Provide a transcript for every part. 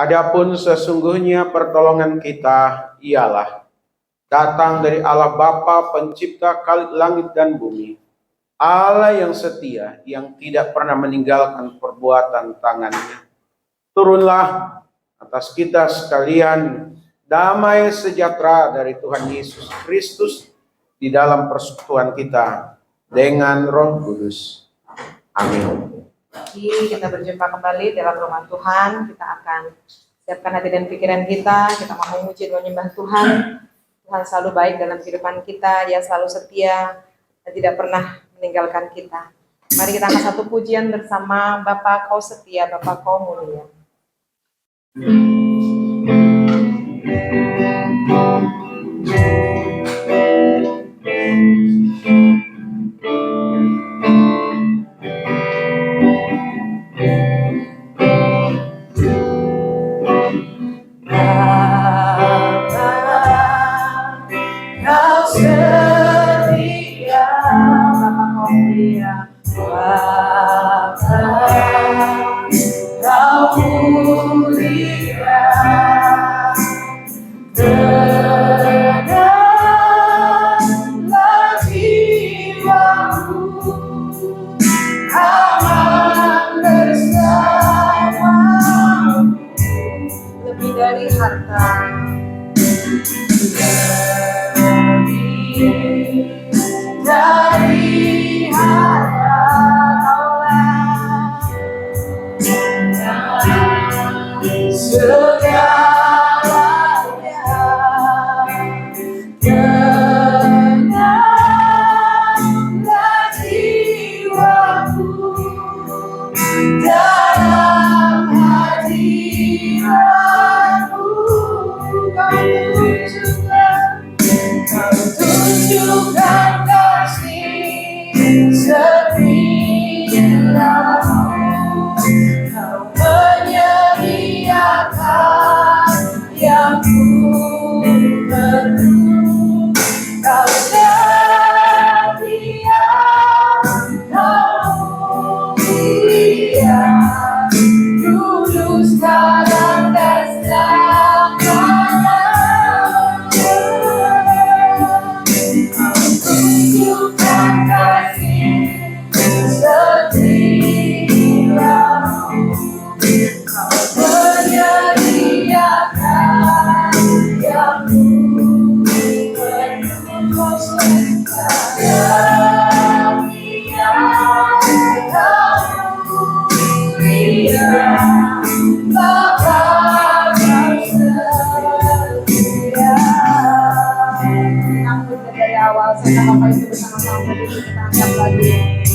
Adapun sesungguhnya pertolongan kita ialah datang dari Allah Bapa pencipta langit dan bumi, Allah yang setia, yang tidak pernah meninggalkan perbuatan tangannya. Turunlah atas kita sekalian damai sejahtera dari Tuhan Yesus Kristus di dalam persekutuan kita dengan Roh Kudus. Amin. Kita berjumpa kembali dalam rumah Tuhan. Kita akan siapkan hati dan pikiran kita. Kita mau memuji dan menyembah Tuhan. Tuhan selalu baik dalam kehidupan kita. Dia selalu setia dan tidak pernah meninggalkan kita. Mari kita angkat satu pujian bersama. Bapa Kau setia, Bapa Kau mulia.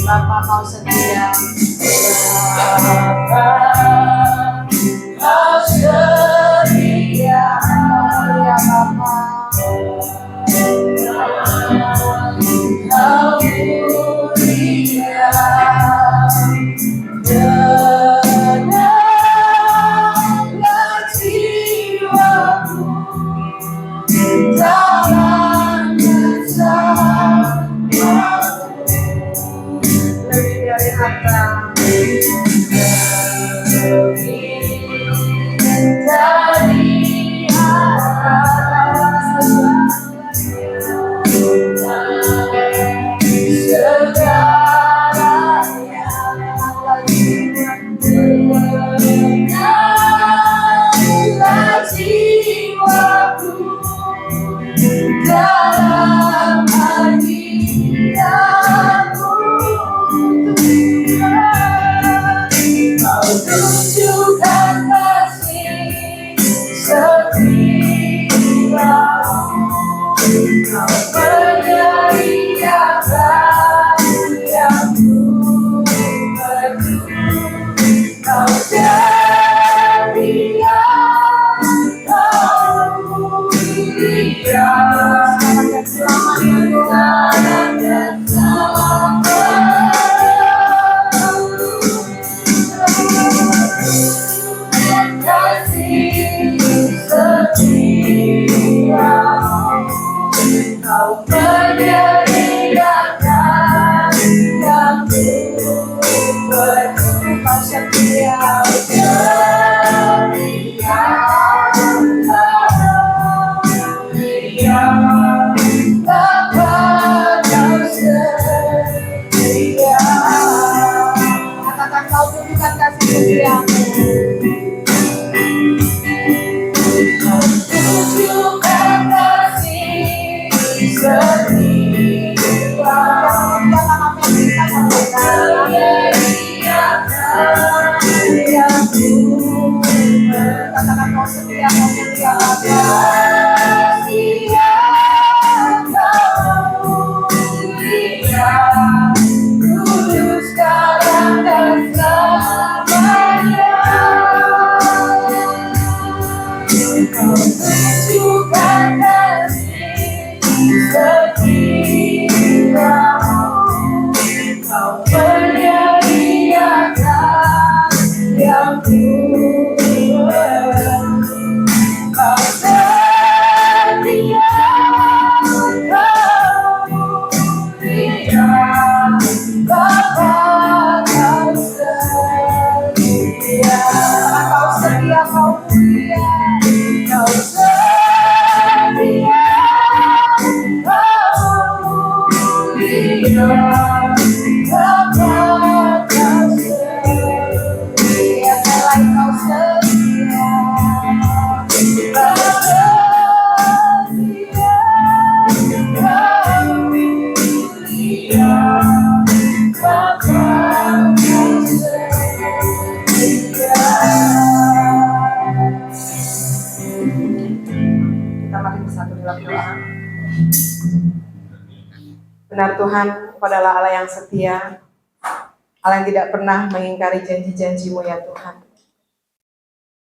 Bapa Kau setia, Bapa Kau setia, mulia Bapa, Kau mulia, tenanglah jiwaku dalam bersamamu. Dari harta, dari Kau menyediakan yang penuh setia. Katakan kau tunjukkan kasih setiamu. Kau tunjukkan kasih setia. Jangan apa yang kita lakukan. Katakan kau setia, kau setia. Kudus sekarang dan selamanya. Kau tunjukkan kasih setiamu. Kau menyediakan yang penuh. Kau setia, kau mulia, Bapa kau setia. Kau setia, kau mulia, kau setia, kau mulia, Bapa kau setia. Selain kau setia, kau setia, kau mulia, Bapa kau setia. Kita mari bersatu dalam doa. Benar Tuhan, Engkau adalah Allah yang setia, Allah yang tidak pernah mengingkari janji-janji-Mu ya Tuhan.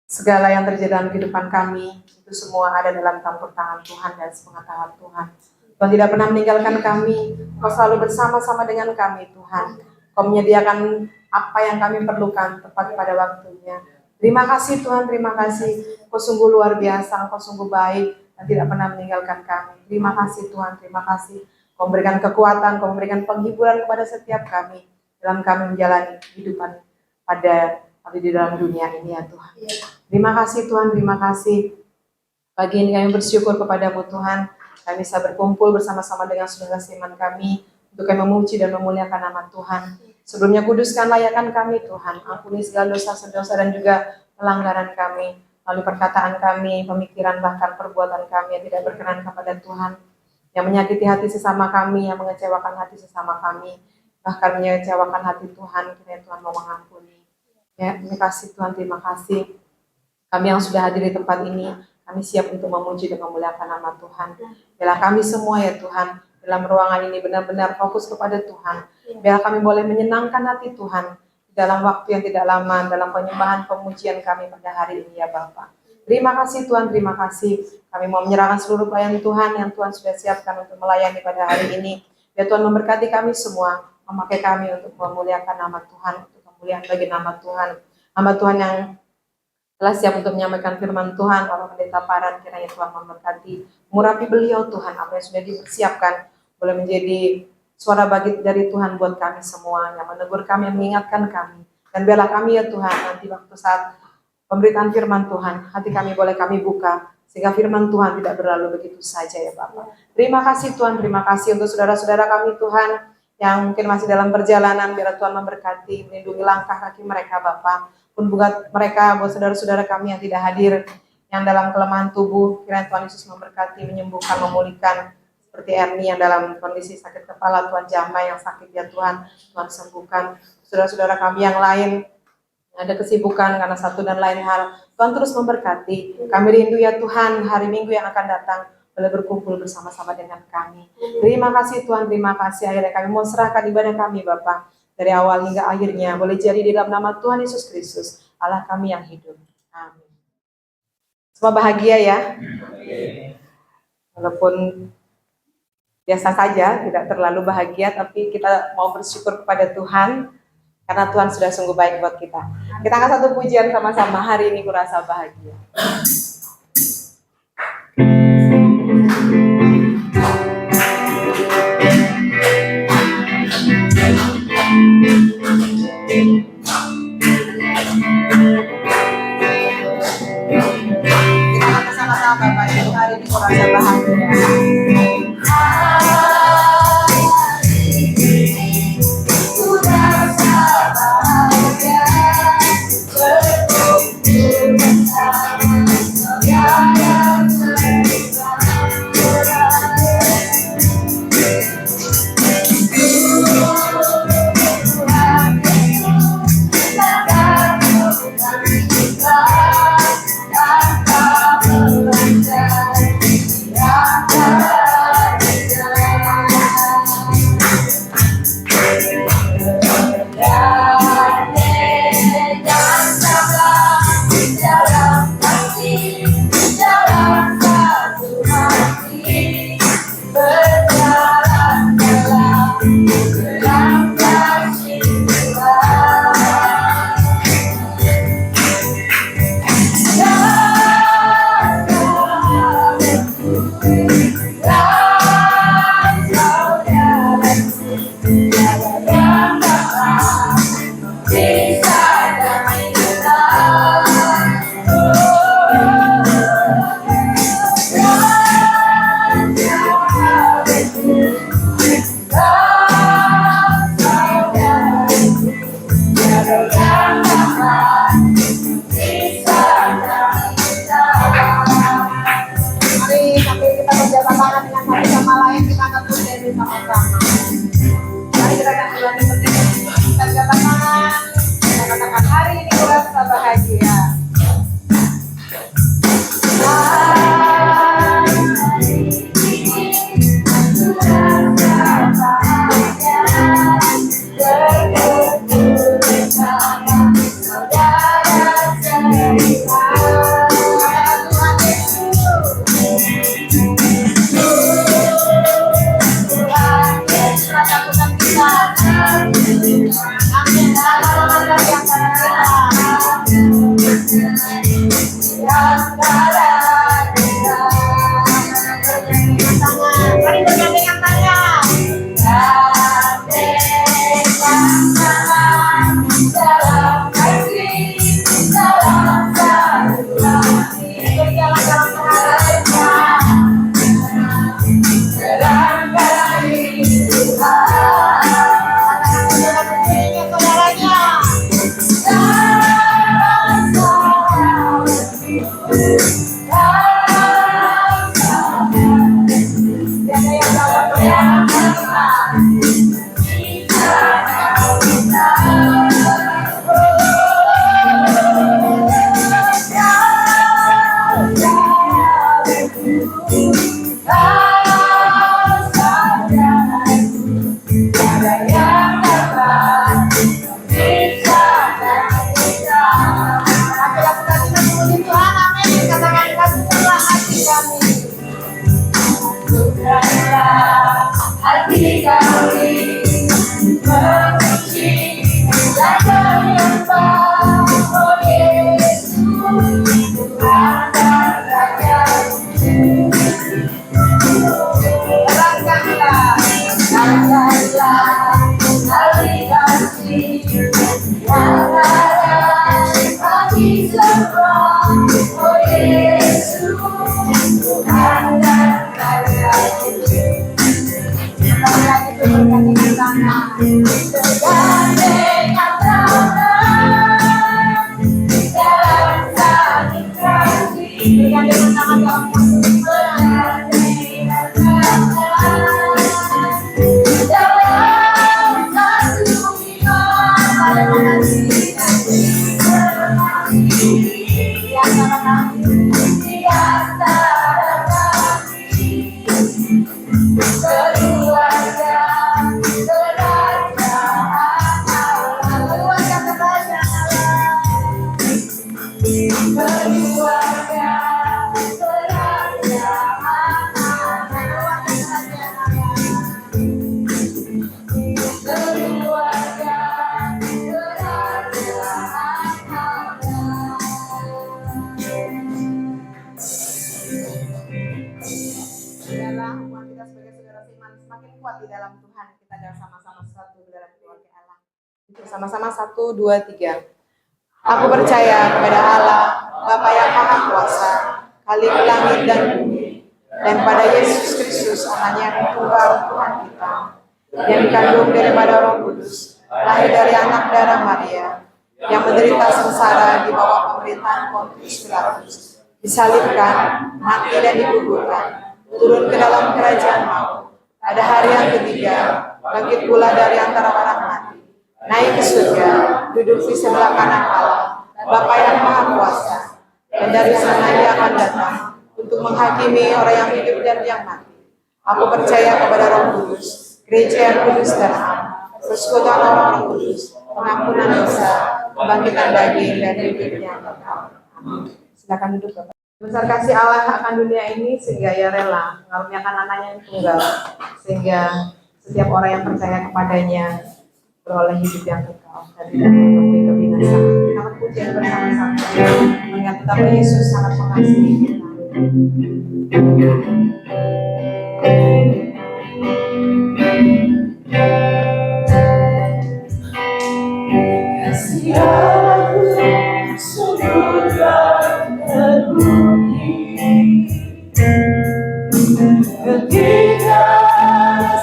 Segala yang terjadi dalam kehidupan kami, itu semua ada dalam campur tangan Tuhan dan sepengetahuan Tuhan. Tuhan tidak pernah meninggalkan kami, Kau selalu bersama-sama dengan kami Tuhan. Kau menyediakan apa yang kami perlukan tepat pada waktunya. Terima kasih Tuhan, terima kasih. Kau sungguh luar biasa, Kau sungguh baik dan tidak pernah meninggalkan kami. Terima kasih Tuhan, terima kasih. Kau memberikan kekuatan, Kau memberikan penghiburan kepada setiap kami dalam kami menjalani kehidupan di dalam dunia ini ya Tuhan. Terima kasih Tuhan, terima kasih. Pagi ini kami bersyukur kepadamu Tuhan. Kami bisa berkumpul bersama-sama dengan saudara seiman kami untuk kami memuji dan memuliakan nama Tuhan. Sebelumnya kuduskan, layakkan kami Tuhan. Ampuni segala dosa-dosa dan juga pelanggaran kami, melalui perkataan kami, pemikiran bahkan perbuatan kami yang tidak berkenan kepada Tuhan, yang menyakiti hati sesama kami, yang mengecewakan hati sesama kami, bahkan mengecewakan hati Tuhan. Kiranya Tuhan mau mengampuni. Ya, terima kasih Tuhan, terima kasih. Kami yang sudah hadir di tempat ini, kami siap untuk memuji dan memuliakan nama Tuhan. Biarlah kami semua ya Tuhan, dalam ruangan ini benar-benar fokus kepada Tuhan. Biarlah kami boleh menyenangkan hati Tuhan dalam waktu yang tidak lama, dalam penyembahan pemujian kami pada hari ini ya Bapa. Terima kasih Tuhan, terima kasih. Kami mau menyerahkan seluruh pelayan Tuhan yang Tuhan sudah siapkan untuk melayani pada hari ini. Biar Tuhan memberkati kami semua, memakai kami untuk memuliakan nama Tuhan, untuk kemuliaan bagi nama Tuhan. Hamba Tuhan yang telah siap untuk menyampaikan firman Tuhan, Bapak Pendeta Paran, kiranya Tuhan memberkati, mengurapi beliau Tuhan, apa yang sudah dipersiapkan, boleh menjadi suara bagi dari Tuhan buat kami semua, yang menegur kami, yang mengingatkan kami. Dan biarlah kami ya Tuhan, nanti waktu saat pemberitaan firman Tuhan, hati kami boleh kami buka, sehingga firman Tuhan tidak berlalu begitu saja ya Bapak. Terima kasih Tuhan, terima kasih untuk saudara-saudara kami Tuhan, yang mungkin masih dalam perjalanan, biar Tuhan memberkati, melindungi langkah kaki mereka Bapak. Pun buat mereka, buat saudara-saudara kami yang tidak hadir, yang dalam kelemahan tubuh, kiranya Tuhan Yesus memberkati, menyembuhkan, memulihkan, seperti Ernie yang dalam kondisi sakit kepala, Tuhan jamah yang sakit ya Tuhan, Tuhan sembuhkan. Saudara-saudara kami yang lain, ada kesibukan karena satu dan lain hal, Tuhan terus memberkati. Kami rindu ya Tuhan, hari Minggu yang akan datang, boleh berkumpul bersama-sama dengan kami. Terima kasih Tuhan, terima kasih. Akhirnya kami mau serahkan ibadah kami Bapak, dari awal hingga akhirnya, boleh jadi di dalam nama Tuhan Yesus Kristus, Allah kami yang hidup. Amin. Semua bahagia ya. Walaupun biasa saja, tidak terlalu bahagia, tapi kita mau bersyukur kepada Tuhan, karena Tuhan sudah sungguh baik buat kita. Kita angkat satu pujian sama-sama, hari ini kurasa bahagia. sama lain kita akan puji bersama-sama. Mari kita akan ulangi berdiri. Kita katakan, kita katakan hari ini kurasa bahagia. Mari bergandengan tangan. Dalam kasih, dalam satu hati, berjalan dalam pengharapan, dalam kasih Tuhan. Dalam kasihnya saudaranya. Hati kami menguji dan menyembah, oh Yesus, Tuhan dan Raja. Terangkanlah hari kasih yang ada bagi semua, oh Yesus, Tuhan dan Raja. Bergandengan tangan, bergandengan tangan dalam satu kasih, bergandengan tangan dalam satu bergandengan tangan dalam satu iman pada mengasihi di antara kami, di antara kami keluarga. Semakin kuat di dalam Tuhan, kita adalah sama-sama satu dalam keluarga Allah. Sama-sama 1, 2, 3. Aku percaya kepada Allah, Bapa yang Maha Kuasa, Khalik langit dan bumi, dan pada Yesus Kristus, Anaknya yang tunggal Tuhan kita, yang dikandung daripada Roh Kudus, lahir dari anak darah Maria, yang menderita sengsara di bawah pemerintahan Pontius Pilatus, disalibkan, mati dan dikuburkan, turun ke dalam kerajaan maut. Pada hari yang ketiga, bangkit pula dari antara orang mati, naik ke surga, duduk di sebelah kanan Allah, Bapa yang Maha Kuasa, dan dari sana Dia akan datang untuk menghakimi orang yang hidup dan yang mati. Aku percaya kepada Roh Kudus, gereja yang kudus dan am, persekutuan orang kudus, pengampunan dosa, kebangkitan daging dan hidup yang kekal. Amin. Silakan duduk, Bapak. Besar kasih Allah akan dunia ini sehingga Ia rela mengaruniakan anaknya yang tunggal, sehingga setiap orang yang percaya kepadanya beroleh hidup yang kekal dan tidak menemui kebinasaan. Kita berpuji bersama-sama mengingat betapa Yesus sangat mengasihi kita. Kasih Allahku surga dan bumi, ketika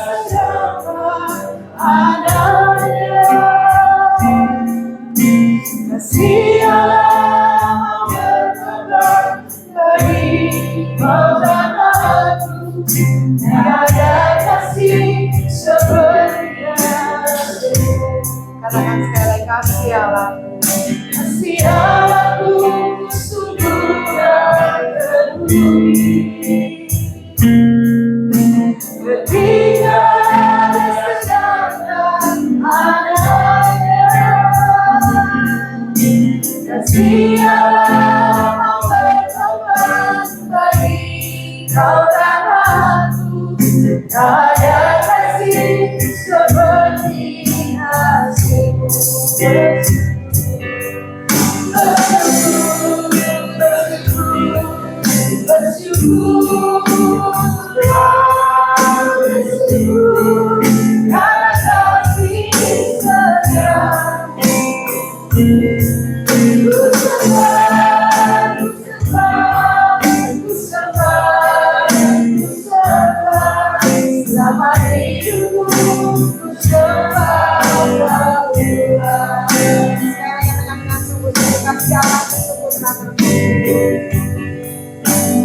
terdapat adanya, kasih Allah bertebar bagi kau dan aku. katakan sekali lagi, kasih Allah. Kasih Allahku sungguh tak peduli, ketika sedangkan adanya. Kasih Allah mau bertobat bagi kau dan aku. Tak ada kasih seperti kasih-Mu. Bersyukur karena kasih setia. Ku sembah, ku sembah, ku sembah, ku sembah. Selama hidupku ku sembah Kau. Sekarang katakan dengan sungguh-sungguh, kasih Allah sungguh tak terpuji.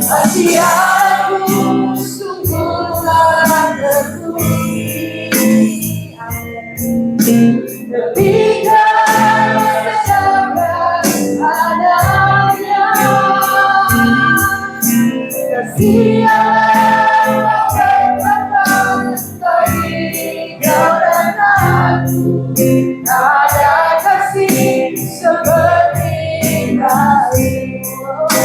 Kasih aku sungguh tak terpuji, ketika sedangkan adanya. Kasih Allah berkata bagi kau dan aku. Tak ada kasih seperti kasih-Mu.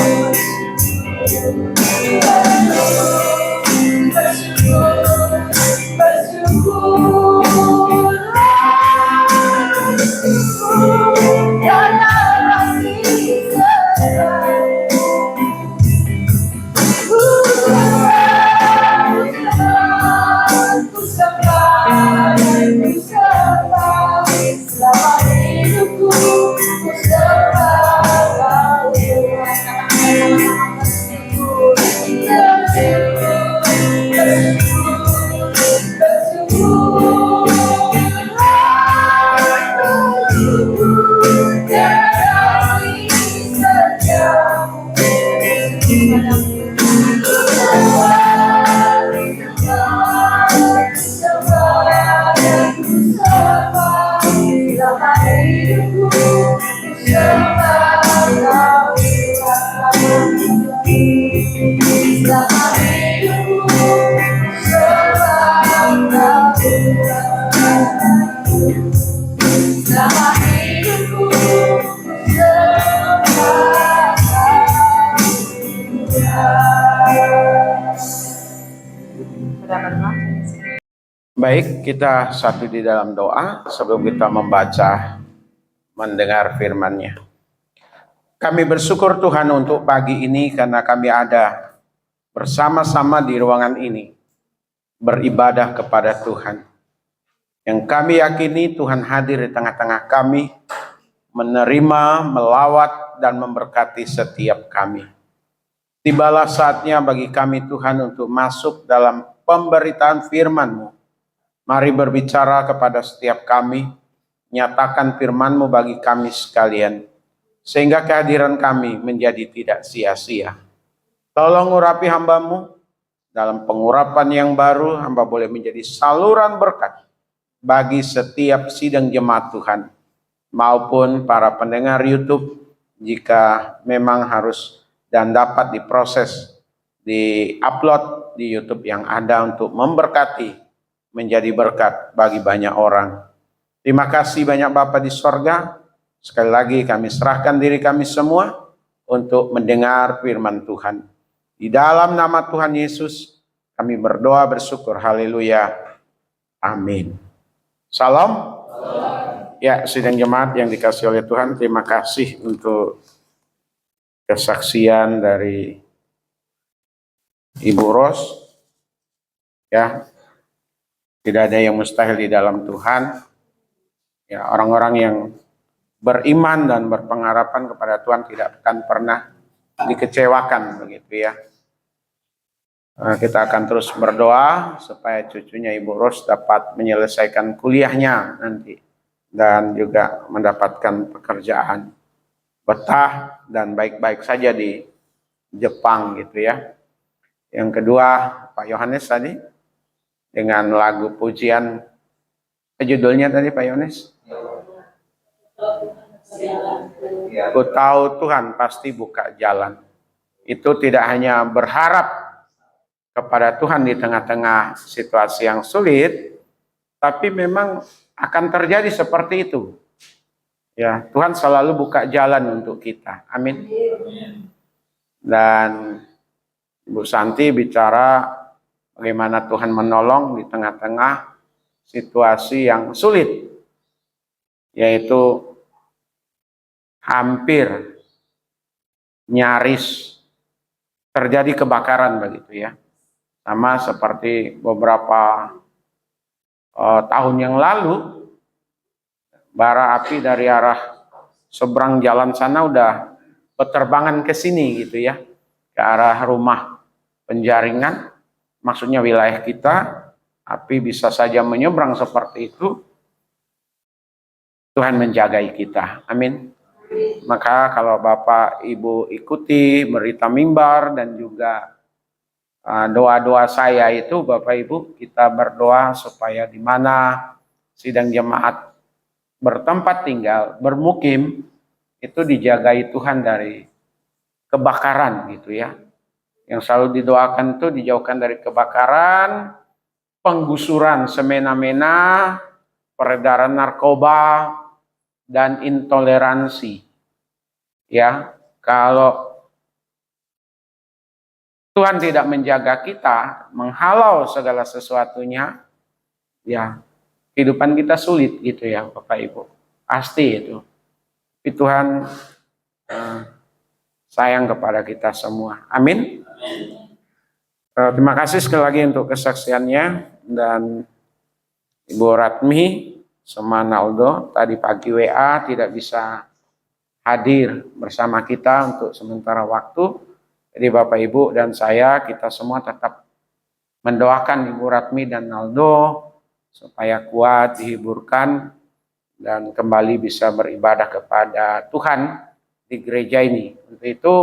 Baik, kita satu di dalam doa sebelum kita membaca, mendengar firman-Nya. Kami bersyukur Tuhan untuk pagi ini karena kami ada bersama-sama di ruangan ini, beribadah kepada Tuhan. Yang kami yakini Tuhan hadir di tengah-tengah kami, menerima, melawat, dan memberkati setiap kami. Tibalah saatnya bagi kami Tuhan untuk masuk dalam pemberitaan firman-Mu. Mari berbicara kepada setiap kami, nyatakan firman-Mu bagi kami sekalian, sehingga kehadiran kami menjadi tidak sia-sia. Tolong urapi hamba-Mu, dalam pengurapan yang baru, hamba boleh menjadi saluran berkat bagi setiap sidang jemaat Tuhan, maupun para pendengar YouTube, jika memang harus dan dapat diproses, di-upload di YouTube yang ada untuk memberkati, menjadi berkat bagi banyak orang. Terima kasih banyak Bapa di sorga. Sekali lagi kami serahkan diri kami semua untuk mendengar firman Tuhan. Di dalam nama Tuhan Yesus kami berdoa bersyukur. Haleluya. Amin. Salam. Ya, sidang jemaat yang dikasih oleh Tuhan, terima kasih untuk kesaksian dari Ibu Ros. Ya, tidak ada yang mustahil di dalam Tuhan. Ya, orang-orang yang beriman dan berpengharapan kepada Tuhan tidak akan pernah dikecewakan, begitu ya. Kita akan terus berdoa supaya cucunya Ibu Ros dapat menyelesaikan kuliahnya nanti dan juga mendapatkan pekerjaan betah dan baik-baik saja di Jepang, gitu ya. Yang kedua, Pak Yohanes tadi dengan lagu pujian, judulnya tadi Pak Yohanes, Ku tahu Tuhan pasti buka jalan. Itu tidak hanya berharap kepada Tuhan di tengah-tengah situasi yang sulit, tapi memang akan terjadi seperti itu. Ya, Tuhan selalu buka jalan untuk kita. Amin. Dan Ibu Santi bicara bagaimana Tuhan menolong di tengah-tengah situasi yang sulit, yaitu hampir nyaris terjadi kebakaran begitu ya. Sama seperti beberapa tahun yang lalu, bara api dari arah seberang jalan sana udah peterbangan ke sini gitu ya, ke arah rumah penjaringan, maksudnya wilayah kita. Api bisa saja menyeberang seperti itu. Tuhan menjagai kita, amin. Maka kalau Bapak Ibu ikuti berita mimbar dan juga doa-doa saya itu, Bapak Ibu, kita berdoa supaya di mana sidang jemaat bertempat tinggal, bermukim, itu dijagai Tuhan dari kebakaran gitu ya. Yang selalu didoakan itu dijauhkan dari kebakaran, penggusuran semena-mena, peredaran narkoba, dan intoleransi. Ya, kalau Tuhan tidak menjaga kita, menghalau segala sesuatunya, ya kehidupan kita sulit gitu ya Bapak Ibu. Pasti itu. Tapi Tuhan sayang kepada kita semua. Amin. Terima kasih sekali lagi untuk kesaksiannya, dan Ibu Ratmi sama Naldo tadi pagi WA tidak bisa hadir bersama kita untuk sementara waktu. Jadi Bapak Ibu dan saya, kita semua tetap mendoakan Ibu Ratmi dan Naldo supaya kuat, dihiburkan, dan kembali bisa beribadah kepada Tuhan di gereja ini. Untuk itu,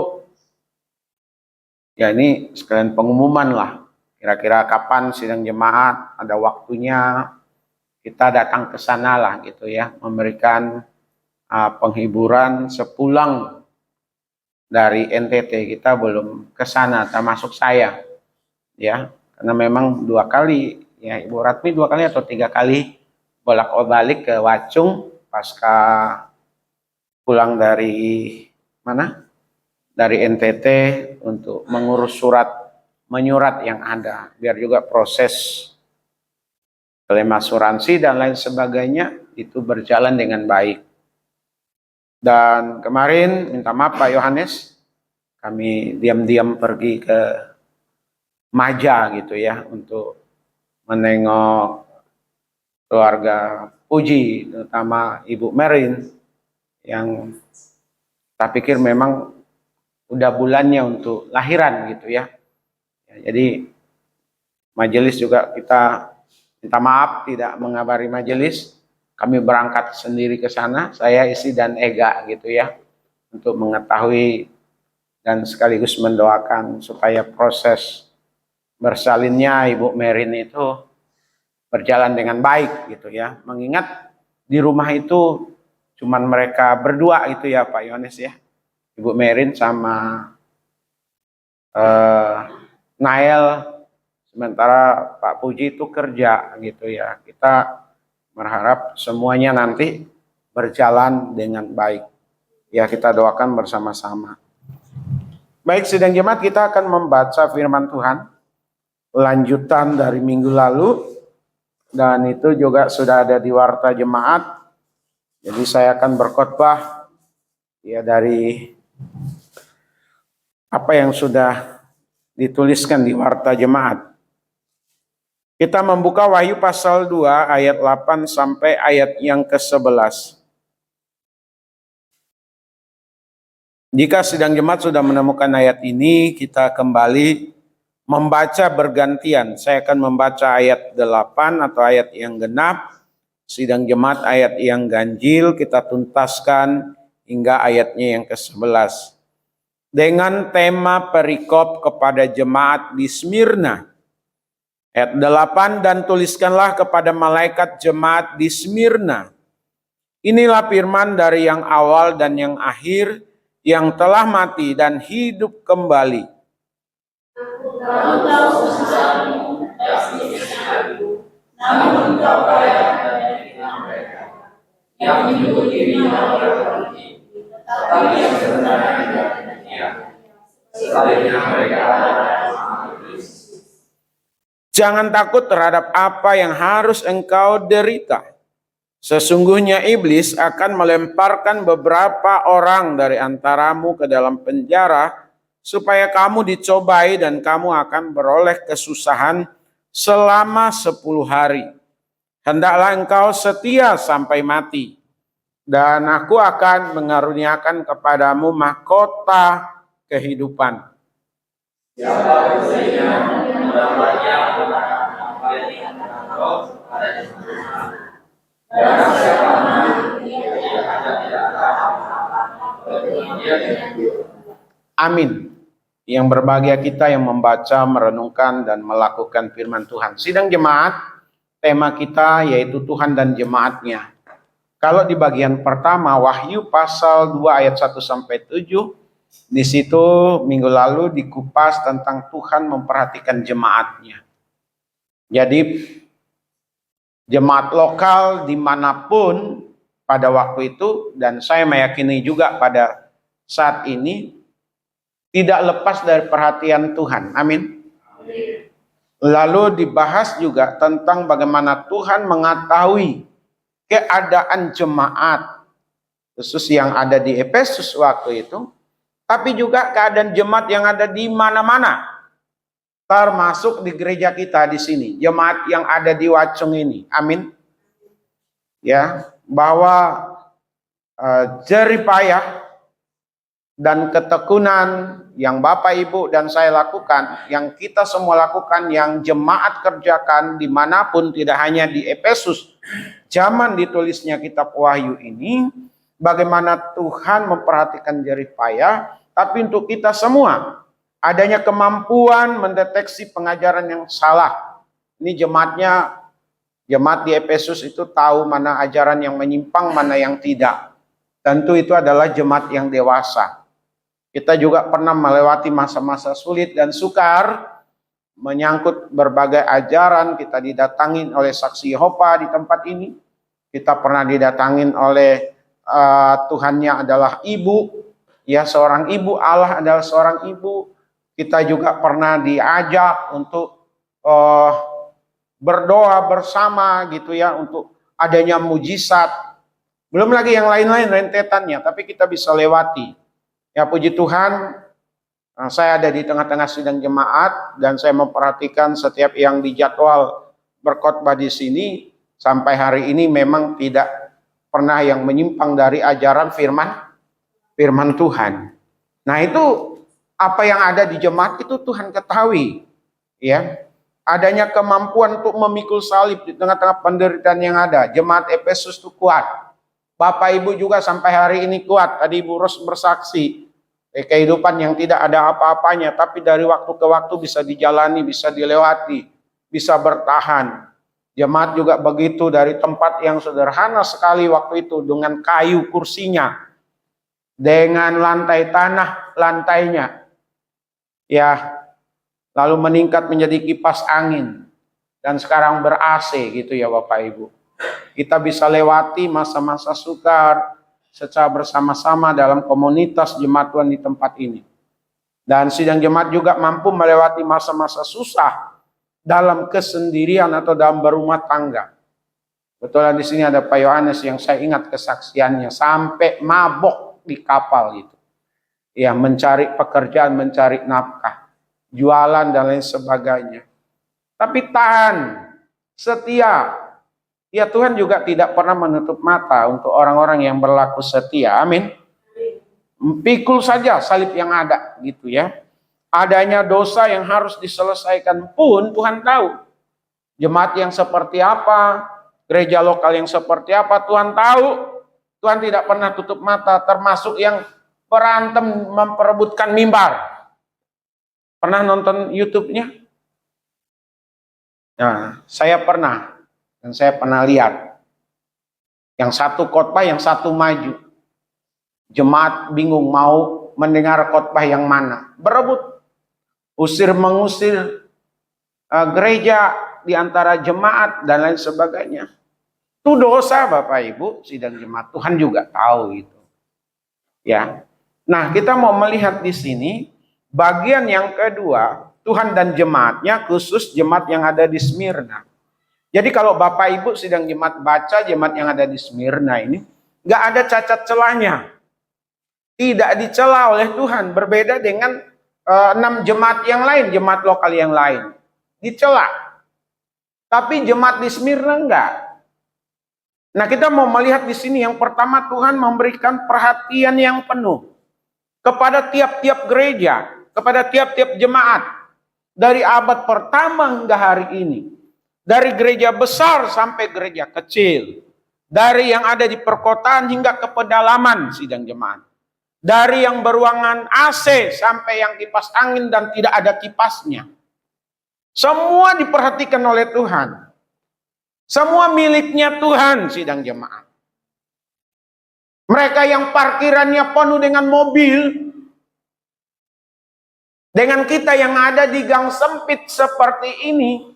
ya ini sekalian pengumuman lah. Kira-kira kapan sidang jemaat, ada waktunya, kita datang ke sana lah gitu ya, memberikan penghiburan sepulang dari NTT. Kita belum ke sana, termasuk saya ya, karena memang 2 kali ya, Ibu Ratmi 2 kali atau 3 kali bolak-balik ke Wacung pasca pulang dari mana, dari NTT untuk mengurus menyurat yang ada, biar juga proses klaim asuransi dan lain sebagainya itu berjalan dengan baik. Dan kemarin minta maaf Pak Yohanes, kami diam-diam pergi ke Maja gitu ya, untuk menengok keluarga Puji, terutama Ibu Merin, yang tak pikir memang udah bulannya untuk lahiran gitu ya. Jadi majelis juga kita minta maaf tidak mengabari majelis. Kami berangkat sendiri ke sana, saya, istri, dan Ega gitu ya, untuk mengetahui dan sekaligus mendoakan supaya proses bersalinnya Ibu Merin itu berjalan dengan baik gitu ya. Mengingat di rumah itu cuman mereka berdua itu ya Pak Yohanes ya, Ibu Merin sama Nael, sementara Pak Puji itu kerja gitu ya. Kita berharap semuanya nanti berjalan dengan baik. Ya, kita doakan bersama-sama. Baik, sidang jemaat, kita akan membaca firman Tuhan lanjutan dari minggu lalu, dan itu juga sudah ada di warta jemaat. Jadi saya akan berkhotbah ya dari apa yang sudah dituliskan di warta jemaat. Kita membuka Wahyu pasal 2 ayat 8 sampai ayat yang ke-11. Jika sidang jemaat sudah menemukan ayat ini, kita kembali membaca bergantian. Saya akan membaca ayat 8 atau ayat yang genap. Sidang jemaat ayat yang ganjil kita tuntaskan hingga ayatnya yang ke-11. Dengan tema perikop kepada jemaat di Smyrna. Ayat 8, dan tuliskanlah kepada malaikat jemaat di Smyrna. Inilah firman dari yang awal dan yang akhir, yang telah mati dan hidup kembali. Kamu tahu susahmu, aku, namun kau kaya dari mereka yang menyebut dirinya orang pergi, tetapi yang sebenarnya dia, sebaliknya mereka adalah Kristus. Jangan takut terhadap apa yang harus engkau derita. Sesungguhnya iblis akan melemparkan beberapa orang dari antaramu ke dalam penjara, supaya kamu dicobai dan kamu akan beroleh kesusahan selama 10 hari. Hendaklah engkau setia sampai mati, dan aku akan mengaruniakan kepadamu mahkota kehidupan. Siapa bersedia mendapatnya dan siapa Amin. Yang berbahagia kita yang membaca, merenungkan, dan melakukan firman Tuhan. Sidang jemaat, tema kita yaitu Tuhan dan jemaatnya. Kalau di bagian pertama, Wahyu pasal 2 ayat 1-7, di situ minggu lalu dikupas tentang Tuhan memperhatikan jemaatnya. Jadi jemaat lokal dimanapun pada waktu itu, dan saya meyakini juga pada saat ini, tidak lepas dari perhatian Tuhan. Amin. Lalu dibahas juga tentang bagaimana Tuhan mengetahui keadaan jemaat, khusus yang ada di Efesus waktu itu, tapi juga keadaan jemaat yang ada di mana-mana, termasuk di gereja kita di sini, jemaat yang ada di Wacung ini. Amin. Ya, bahwa jerih payah dan ketekunan yang Bapak Ibu dan saya lakukan, yang kita semua lakukan, yang jemaat kerjakan dimanapun, tidak hanya di Efesus, zaman ditulisnya kitab Wahyu ini, bagaimana Tuhan memperhatikan jerih payah, tapi untuk kita semua, adanya kemampuan mendeteksi pengajaran yang salah. Ini jemaat di Efesus itu tahu mana ajaran yang menyimpang, mana yang tidak. Tentu itu adalah jemaat yang dewasa. Kita juga pernah melewati masa-masa sulit dan sukar, menyangkut berbagai ajaran. Kita didatangin oleh saksi Yehova di tempat ini. Kita pernah didatangin oleh Tuhannya adalah ibu, ya seorang ibu, Allah adalah seorang ibu. Kita juga pernah diajak untuk berdoa bersama gitu ya, untuk adanya mujizat. Belum lagi yang lain-lain rentetannya, tapi kita bisa lewati. Ya puji Tuhan, saya ada di tengah-tengah sidang jemaat dan saya memperhatikan setiap yang dijadwal berkhotbah di sini sampai hari ini memang tidak pernah yang menyimpang dari ajaran firman Tuhan. Nah, itu apa yang ada di jemaat itu Tuhan ketahui. Ya. Adanya kemampuan untuk memikul salib di tengah-tengah penderitaan yang ada. Jemaat Efesus itu kuat. Bapak Ibu juga sampai hari ini kuat. Tadi Ibu Ros bersaksi, kehidupan yang tidak ada apa-apanya, tapi dari waktu ke waktu bisa dijalani, bisa dilewati, bisa bertahan. Jemaat juga begitu, dari tempat yang sederhana sekali waktu itu dengan kayu kursinya, dengan lantai tanah lantainya, ya, lalu meningkat menjadi kipas angin, dan sekarang ber-AC gitu ya Bapak Ibu. Kita bisa lewati masa-masa sukar secara bersama-sama dalam komunitas jemaat Tuhan di tempat ini. Dan sidang jemaat juga mampu melewati masa-masa susah dalam kesendirian atau dalam berumah tangga. Betulan di sini ada Pak Yohanes yang saya ingat kesaksiannya sampai mabok di kapal itu. Ya, mencari pekerjaan, mencari nafkah, jualan dan lain sebagainya. Tapi tahan, setia. Ya Tuhan juga tidak pernah menutup mata untuk orang-orang yang berlaku setia. Amin. Pikul saja salib yang ada gitu ya. Adanya dosa yang harus diselesaikan pun Tuhan tahu. Jemaat yang seperti apa, gereja lokal yang seperti apa Tuhan tahu. Tuhan tidak pernah tutup mata, termasuk yang berantem memperebutkan mimbar. Pernah nonton YouTube-nya? Nah, saya pernah. Dan saya pernah lihat Yang satu khotbah, yang satu maju. Jemaat bingung mau mendengar khotbah yang mana. Berebut, usir mengusir gereja di antara jemaat dan lain sebagainya. Itu dosa Bapak Ibu, sidang jemaat. Tuhan juga tahu itu. Ya. Nah, kita mau melihat di sini bagian yang kedua, Tuhan dan jemaatnya, khusus jemaat yang ada di Smyrna. Jadi kalau Bapak Ibu sidang jemaat baca jemaat yang ada di Smyrna ini, nggak ada cacat celahnya. Tidak dicela oleh Tuhan, berbeda dengan 6 jemaat yang lain, jemaat lokal yang lain. Dicela. Tapi jemaat di Smyrna enggak. Nah, kita mau melihat di sini yang pertama, Tuhan memberikan perhatian yang penuh kepada tiap-tiap gereja, kepada tiap-tiap jemaat dari abad pertama hingga hari ini. Dari gereja besar sampai gereja kecil. Dari yang ada di perkotaan hingga ke pedalaman sidang jemaat. Dari yang beruangan AC sampai yang kipas angin dan tidak ada kipasnya. Semua diperhatikan oleh Tuhan. Semua miliknya Tuhan sidang jemaat. Mereka yang parkirannya penuh dengan mobil. Dengan kita yang ada di gang sempit seperti ini.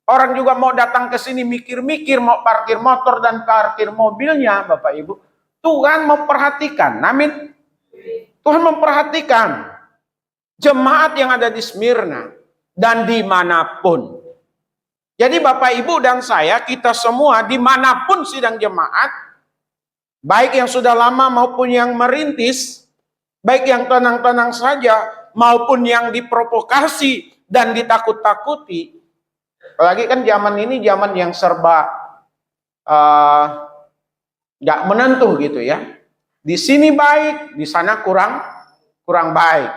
Orang juga mau datang ke sini mikir-mikir mau parkir motor dan parkir mobilnya, Bapak Ibu. Tuhan memperhatikan. Amin. Tuhan memperhatikan jemaat yang ada di Smyrna dan dimanapun. Jadi Bapak Ibu dan saya, kita semua dimanapun sidang jemaat, baik yang sudah lama maupun yang merintis, baik yang tenang-tenang saja maupun yang diprovokasi dan ditakut-takuti. Apalagi kan zaman ini zaman yang serba nggak menentu gitu ya. Di sini baik, di sana kurang baik.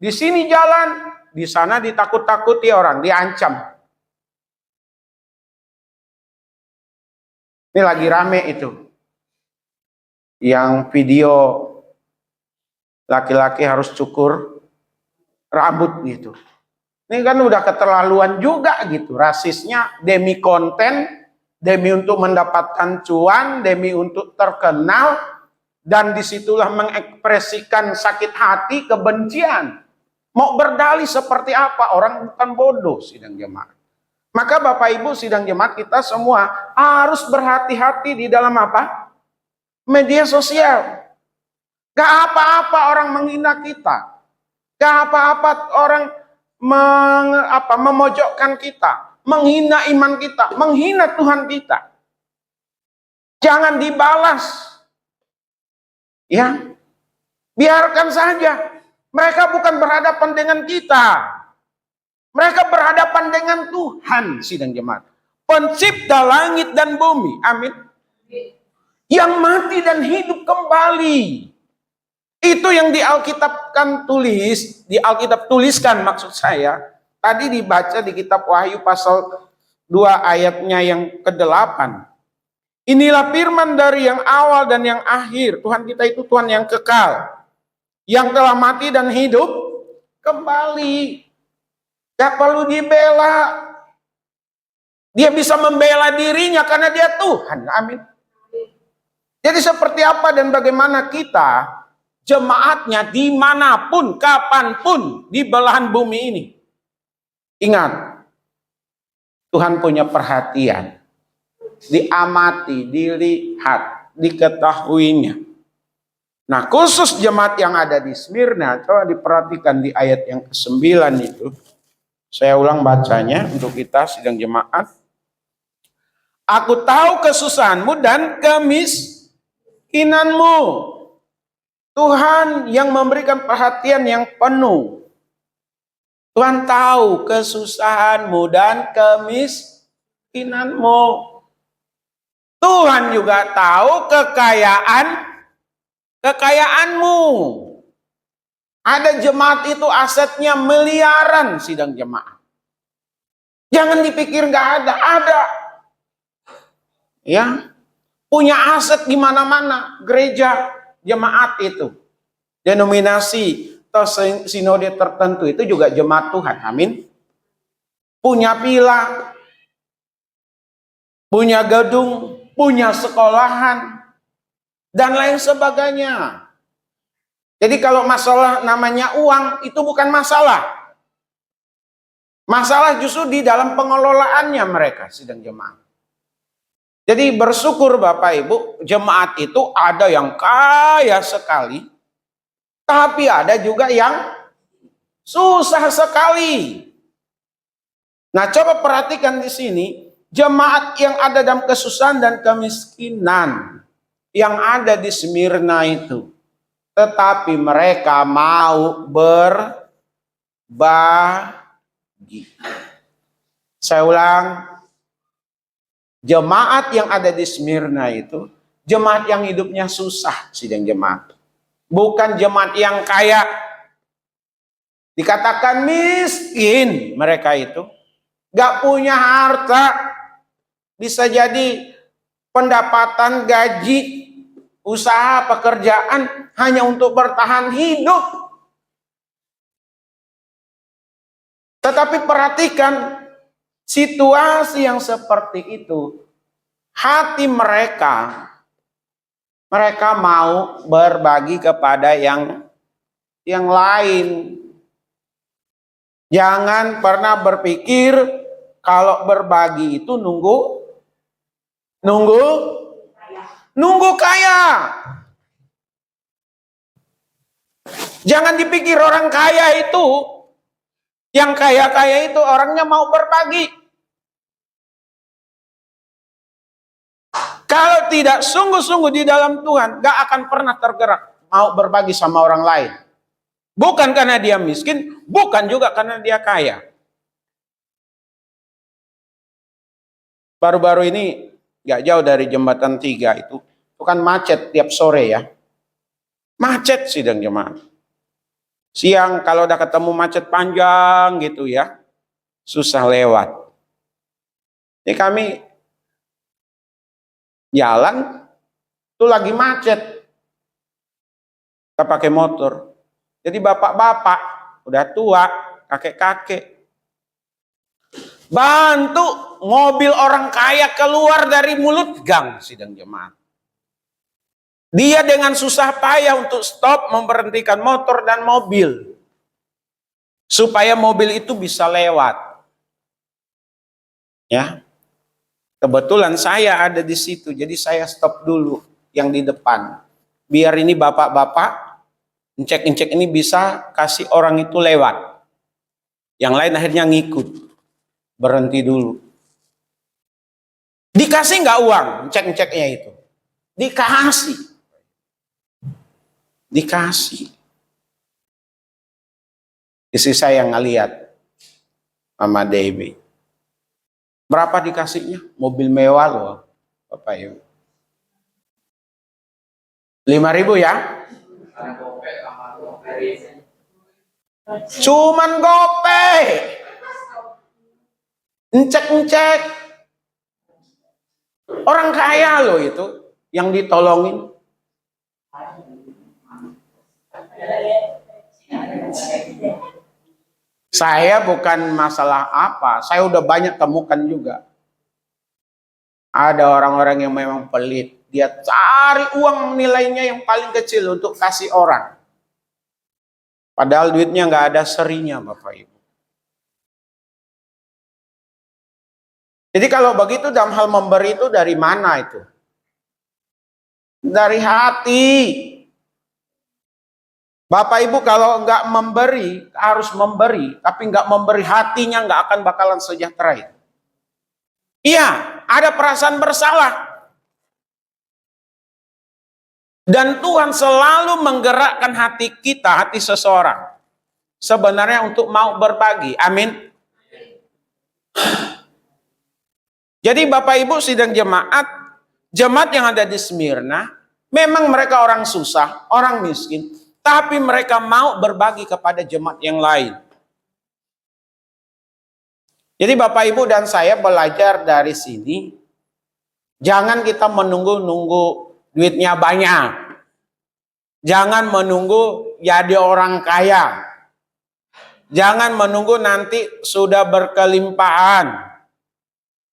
Di sini jalan, di sana ditakut-takuti orang, diancam. Ini lagi rame itu. Yang video laki-laki harus cukur rambut gitu. Ini kan udah keterlaluan juga gitu. Rasisnya demi konten, demi untuk mendapatkan cuan, demi untuk terkenal, dan disitulah mengekspresikan sakit hati, kebencian. Mau berdalih seperti apa? Orang bukan bodoh sidang jemaat. Maka Bapak Ibu sidang jemaat, kita semua harus berhati-hati di dalam apa? Media sosial. Gak apa-apa orang menghina kita. Gak apa-apa orang memojokkan kita, menghina iman kita, menghina Tuhan kita. Jangan dibalas. Ya. Biarkan saja. Mereka bukan berhadapan dengan kita. Mereka berhadapan dengan Tuhan, sidang jemaat. Pencipta langit dan bumi. Amin. Yang mati dan hidup kembali. Itu yang di Alkitab kan tulis, di Alkitab tuliskan maksud saya. Tadi dibaca di kitab Wahyu pasal 2 ayatnya yang ke-8. Inilah firman dari yang awal dan yang akhir. Tuhan kita itu Tuhan yang kekal. Yang telah mati dan hidup kembali. Gak perlu dibela. Dia bisa membela dirinya karena dia Tuhan. Amin. Jadi seperti apa dan bagaimana kita jemaatnya dimanapun, kapanpun di belahan bumi ini. Ingat, Tuhan punya perhatian. Diamati, dilihat, diketahuinya. Nah, khusus jemaat yang ada di Smyrna, coba diperhatikan di ayat yang ke-9 itu. Saya ulang bacanya untuk kita sidang jemaat. Aku tahu kesusahanmu dan kemiskinanmu. Tuhan yang memberikan perhatian yang penuh. Tuhan tahu kesusahanmu dan kemiskinanmu. Tuhan juga tahu kekayaanmu. Ada jemaat itu asetnya miliaran sidang jemaat. Jangan dipikir nggak ada, ada. Ya, punya aset di mana-mana gereja. Jemaat itu, denominasi atau sinode tertentu itu juga jemaat Tuhan, amin. Punya villa, punya gedung, punya sekolahan, dan lain sebagainya. Jadi kalau masalah namanya uang itu bukan masalah. Masalah justru di dalam pengelolaannya mereka sidang jemaat. Jadi bersyukur Bapak Ibu, jemaat itu ada yang kaya sekali, tapi ada juga yang susah sekali. Nah, coba perhatikan di sini, jemaat yang ada dalam kesusahan dan kemiskinan yang ada di Smyrna itu, tetapi mereka mau berbagi. Saya ulang, jemaat yang ada di Smyrna itu jemaat yang hidupnya susah, sidang jemaat. Bukan jemaat yang kaya. Dikatakan miskin mereka itu. Gak punya harta. Bisa jadi pendapatan, gaji, usaha, pekerjaan hanya untuk bertahan hidup. Tetapi perhatikan situasi yang seperti itu. Hati mereka mau berbagi kepada yang lain. Jangan pernah berpikir kalau berbagi itu nunggu kaya. Jangan dipikir orang kaya itu, yang kaya-kaya itu orangnya mau berbagi. Kalau tidak sungguh-sungguh di dalam Tuhan, gak akan pernah tergerak mau berbagi sama orang lain. Bukan karena dia miskin, bukan juga karena dia kaya. Baru-baru ini gak jauh dari jembatan 3 itu kan macet tiap sore ya. Macet sidang jemaat. Siang kalau udah ketemu macet panjang gitu ya, susah lewat. Jadi kami jalan itu lagi macet. Kita pakai motor. Jadi bapak-bapak udah tua, kakek-kakek, bantu mobil orang kaya keluar dari mulut gang sidang jemaat. Dia dengan susah payah untuk stop, memberhentikan motor dan mobil supaya mobil itu bisa lewat. Ya, kebetulan saya ada di situ, jadi saya stop dulu yang di depan. Biar ini bapak-bapak ngecek ini bisa kasih orang itu lewat. Yang lain akhirnya ngikut. Berhenti dulu. Dikasih nggak uang ngeceknya itu? Dikasih. Istri saya ngeliat sama Debbie. Berapa dikasihnya? Mobil mewah loh, Bapak Ibu. 5.000 ya? Cuman gopay. Ngecek. Orang kaya loh itu yang ditolongin. Saya bukan masalah apa, saya udah banyak temukan juga. Ada orang-orang yang memang pelit, dia cari uang nilainya yang paling kecil untuk kasih orang. Padahal duitnya nggak ada serinya, Bapak Ibu. Jadi kalau begitu dalam hal memberi itu dari mana itu? Dari hati. Bapak Ibu kalau nggak memberi, harus memberi. Tapi nggak memberi hatinya nggak akan bakalan sejahtera itu. Iya, ada perasaan bersalah. Dan Tuhan selalu menggerakkan hati kita, hati seseorang. Sebenarnya untuk mau berbagi. Amin. Jadi Bapak Ibu sidang jemaat yang ada di Smyrna, memang mereka orang susah, orang miskin. Tapi mereka mau berbagi kepada jemaat yang lain. Jadi Bapak Ibu dan saya belajar dari sini, jangan kita menunggu-nunggu duitnya banyak. Jangan menunggu jadi orang kaya. Jangan menunggu nanti sudah berkelimpahan.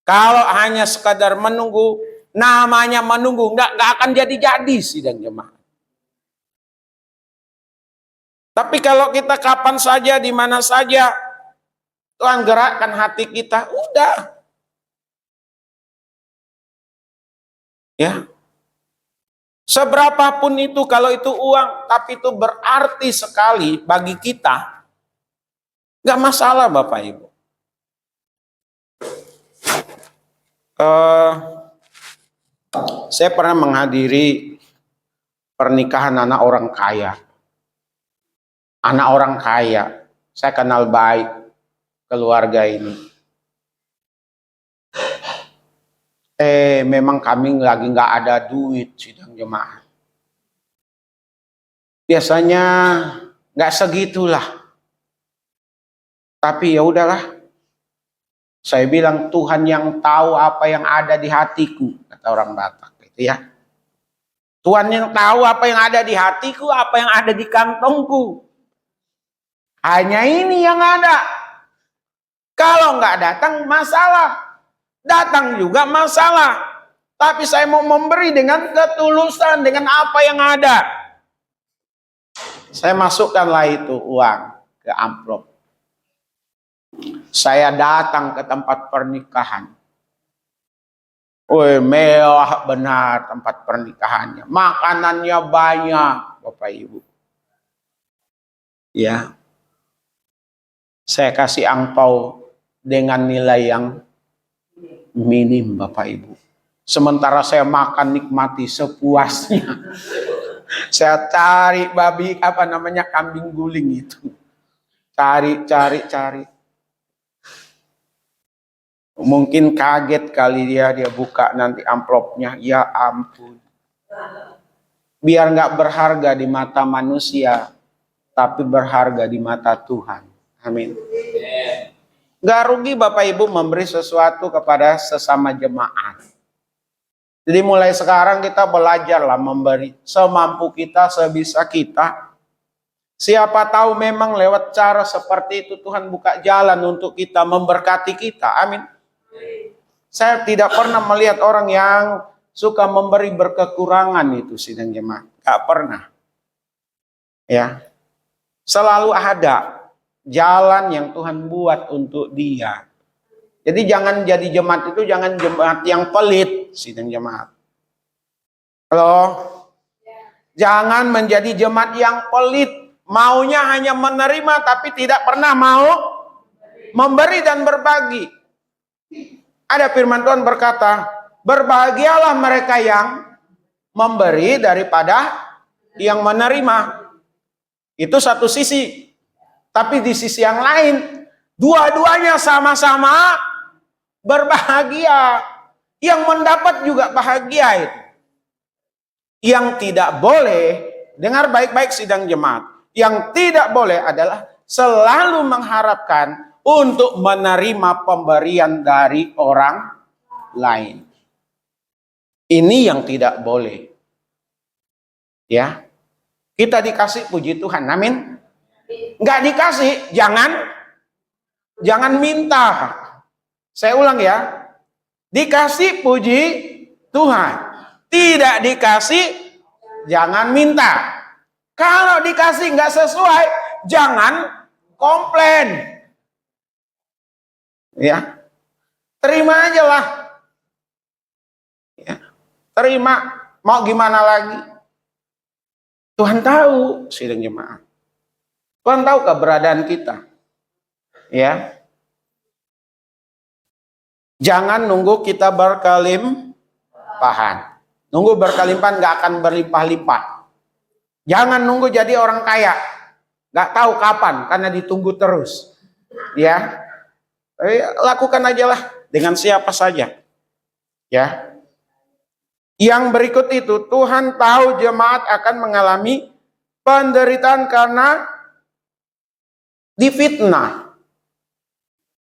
Kalau hanya sekadar menunggu, namanya menunggu, nggak akan jadi-jadi sidang jemaat. Tapi kalau kita kapan saja, di mana saja, Tuhan gerakkan hati kita, udah. Ya. Seberapapun itu, kalau itu uang, tapi itu berarti sekali bagi kita, nggak masalah Bapak Ibu. Saya pernah menghadiri pernikahan anak orang kaya. Anak orang kaya, saya kenal baik keluarga ini. Memang kami lagi nggak ada duit sidang jemaat. Biasanya nggak segitulah. Tapi ya udahlah. Saya bilang Tuhan yang tahu apa yang ada di hatiku, kata orang Batak, gitu ya. Tuhan yang tahu apa yang ada di hatiku, apa yang ada di kantongku. Hanya ini yang ada. Kalau nggak datang masalah, datang juga masalah. Tapi saya mau memberi dengan ketulusan, dengan apa yang ada. Saya masukkanlah itu uang ke amplop. Saya datang ke tempat pernikahan. Woi, mewah benar tempat pernikahannya. Makanannya banyak, Bapak Ibu. Ya. Saya kasih angpau dengan nilai yang minim, Bapak Ibu. Sementara saya makan nikmati sepuasnya. Saya cari babi, kambing guling itu. Cari. Mungkin kaget kali dia buka nanti amplopnya. Ya ampun. Biar nggak berharga di mata manusia, tapi berharga di mata Tuhan. Amin. Gak rugi Bapak Ibu memberi sesuatu kepada sesama jemaat. Jadi mulai sekarang kita belajarlah memberi semampu kita, sebisa kita. Siapa tahu memang lewat cara seperti itu Tuhan buka jalan untuk kita, memberkati kita. Amin. Saya tidak pernah melihat orang yang suka memberi berkekurangan itu sidang jemaat. Gak pernah. Ya. Selalu ada jalan yang Tuhan buat untuk dia. Jadi jangan jadi jemaat itu, jangan jemaat yang pelit, sidang jemaat. Halo? Jangan menjadi jemaat yang pelit. Maunya hanya menerima tapi tidak pernah mau memberi dan berbagi. Ada firman Tuhan berkata, berbahagialah mereka yang memberi daripada yang menerima. Itu satu sisi. Tapi di sisi yang lain, dua-duanya sama-sama berbahagia. Yang mendapat juga bahagia itu. Yang tidak boleh, dengar baik-baik sidang jemaat. Yang tidak boleh adalah selalu mengharapkan untuk menerima pemberian dari orang lain. Ini yang tidak boleh. Ya. Kita dikasih puji Tuhan. Amin. Nggak dikasih, jangan minta. Saya ulang ya. Dikasih puji Tuhan. Tidak dikasih, jangan minta. Kalau dikasih nggak sesuai, jangan komplain. Ya, terima aja lah. Ya, terima. Mau gimana lagi? Tuhan tahu, sidang jemaat. Tuhan tahu keberadaan kita. Ya. Jangan nunggu kita berkelimpahan. Nunggu berkelimpahan nggak akan berlimpah-limpah. Jangan nunggu jadi orang kaya. Nggak tahu kapan karena ditunggu terus. Ya. Lakukan aja lah dengan siapa saja. Ya. Yang berikut itu, Tuhan tahu jemaat akan mengalami penderitaan karena difitnah.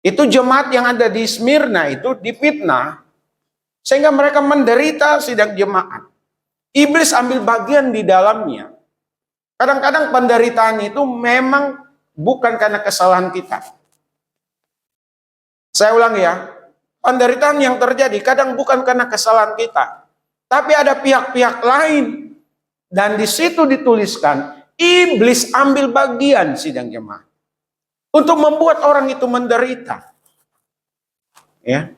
Itu jemaat yang ada di Smyrna itu difitnah. Sehingga mereka menderita sidang jemaat. Iblis ambil bagian di dalamnya. Kadang-kadang penderitaan itu memang bukan karena kesalahan kita. Saya ulang ya. penderitaan yang terjadi kadang bukan karena kesalahan kita, tapi ada pihak-pihak lain. Dan di situ dituliskan, iblis ambil bagian sidang jemaat untuk membuat orang itu menderita. Ya,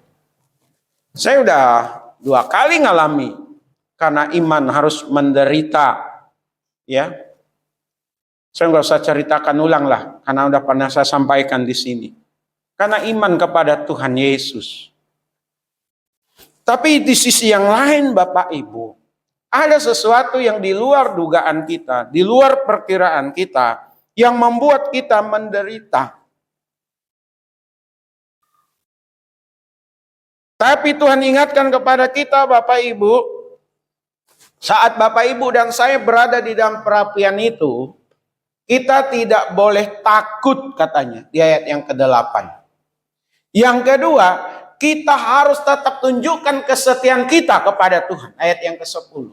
saya udah 2 kali ngalami karena iman harus menderita. Ya, saya nggak usah ceritakan ulang lah, karena udah pernah saya sampaikan di sini. Karena iman kepada Tuhan Yesus. Tapi di sisi yang lain, Bapak Ibu, ada sesuatu yang di luar dugaan kita, di luar perkiraan kita, yang membuat kita menderita. Tapi Tuhan ingatkan kepada kita, Bapak Ibu, saat Bapak Ibu dan saya berada di dalam perapian itu, kita tidak boleh takut, katanya di ayat yang ke-8. Yang kedua, kita harus tetap tunjukkan kesetiaan kita kepada Tuhan. Ayat yang ke-10.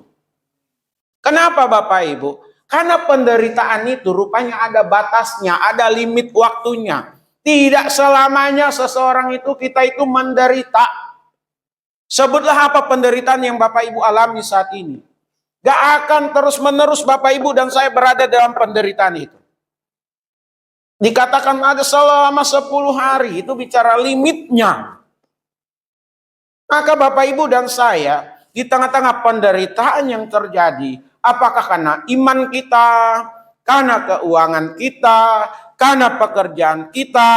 Kenapa Bapak Ibu? Karena penderitaan itu rupanya ada batasnya, ada limit waktunya. Tidak selamanya seseorang itu kita itu menderita. Sebutlah apa penderitaan yang Bapak Ibu alami saat ini. Gak akan terus-menerus Bapak Ibu dan saya berada dalam penderitaan itu. Dikatakan ada selama 10 hari, itu bicara limitnya. Maka Bapak Ibu dan saya, di tengah-tengah penderitaan yang terjadi, apakah karena iman kita, karena keuangan kita, karena pekerjaan kita,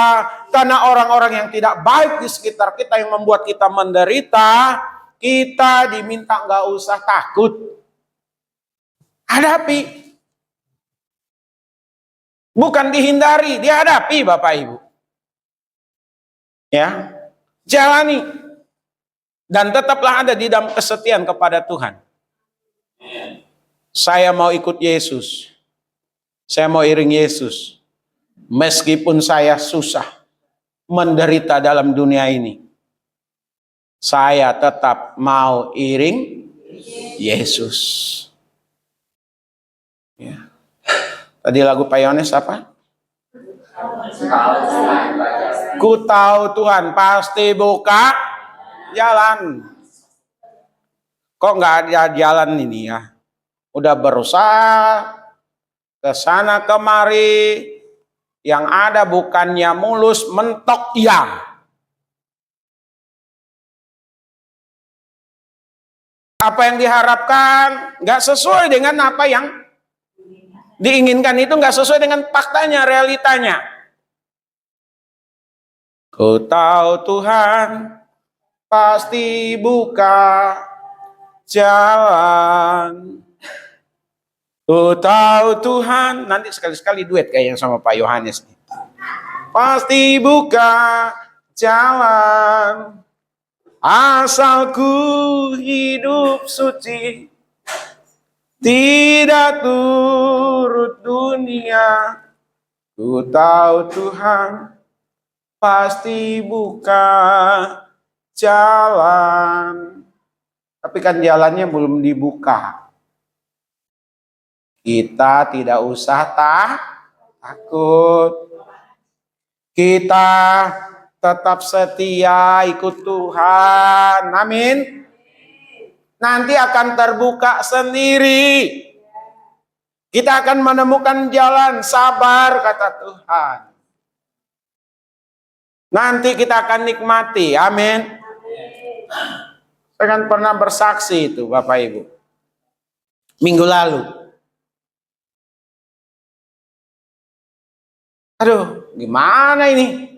karena orang-orang yang tidak baik di sekitar kita yang membuat kita menderita, kita diminta nggak usah takut. Hadapi. Bukan dihindari, dihadapi Bapak Ibu. Ya, jalani. Dan tetaplah ada di dalam kesetiaan kepada Tuhan. Saya mau ikut Yesus. Saya mau iring Yesus. Meskipun saya susah menderita dalam dunia ini, saya tetap mau iring Yesus. Ya. Tadi lagu Pak Yones apa? Ku tahu Tuhan pasti buka jalan. Kok nggak ada jalan ini ya? Udah berusaha ke sana kemari, yang ada bukannya mulus, mentok ya. Apa yang diharapkan nggak sesuai dengan apa yang diinginkan, itu nggak sesuai dengan faktanya, realitanya. Ku tahu Tuhan pasti buka jalan. Ku tahu Tuhan, nanti sekali-sekali duet kayak yang sama Pak Yohanes. Pasti buka jalan, asal ku hidup suci, tidak turut dunia. Ku tahu Tuhan pasti buka jalan. Tapi kan jalannya belum dibuka. Kita tidak usah takut. Kita tetap setia ikut Tuhan. Amin. Nanti akan terbuka sendiri. Kita akan menemukan jalan, sabar kata Tuhan. Nanti kita akan nikmati. Amin. Saya kan pernah bersaksi itu Bapak Ibu. Minggu lalu. Aduh, gimana ini?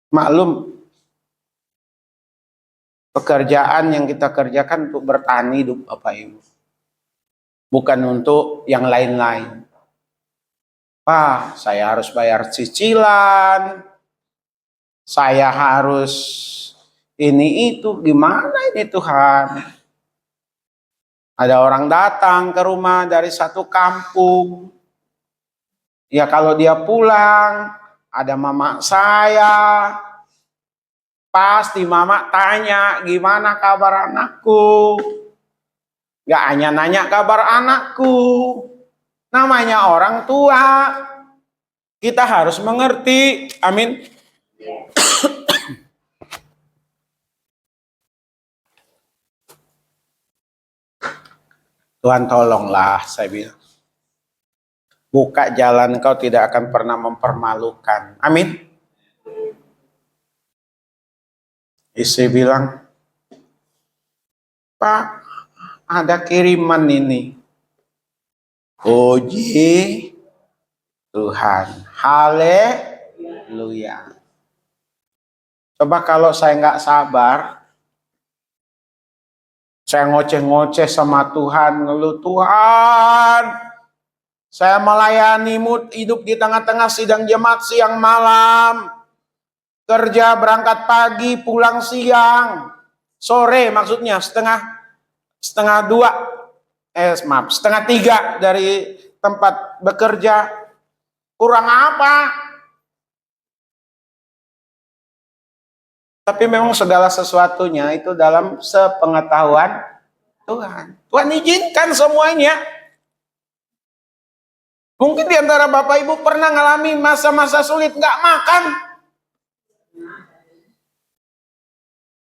Maklum, pekerjaan yang kita kerjakan untuk bertahan hidup Bapak Ibu. Bukan untuk yang lain-lain. Pak, saya harus bayar cicilan. Saya harus ini itu. Gimana ini Tuhan? Ada orang datang ke rumah dari satu kampung. Ya kalau dia pulang, ada mama saya. Pasti mama tanya, gimana kabar anakku? Gak hanya nanya kabar anakku. Namanya orang tua. Kita harus mengerti. Amin. Tuhan tolonglah, saya bilang. Buka jalan, engkau tidak akan pernah mempermalukan. Amin. Istri bilang, Pak, ada kiriman ini. Puji Tuhan. Haleluya. Coba kalau saya nggak sabar, saya ngoceh-ngoceh sama Tuhan, ngeluh, Tuhan, saya melayanimu, hidup di tengah-tengah sidang jemaat siang malam, kerja berangkat pagi, pulang siang, sore maksudnya setengah dua, setengah tiga dari tempat bekerja, kurang apa? Tapi memang segala sesuatunya itu dalam sepengetahuan Tuhan. Tuhan izinkan semuanya. Mungkin di antara Bapak Ibu pernah ngalami masa-masa sulit nggak makan.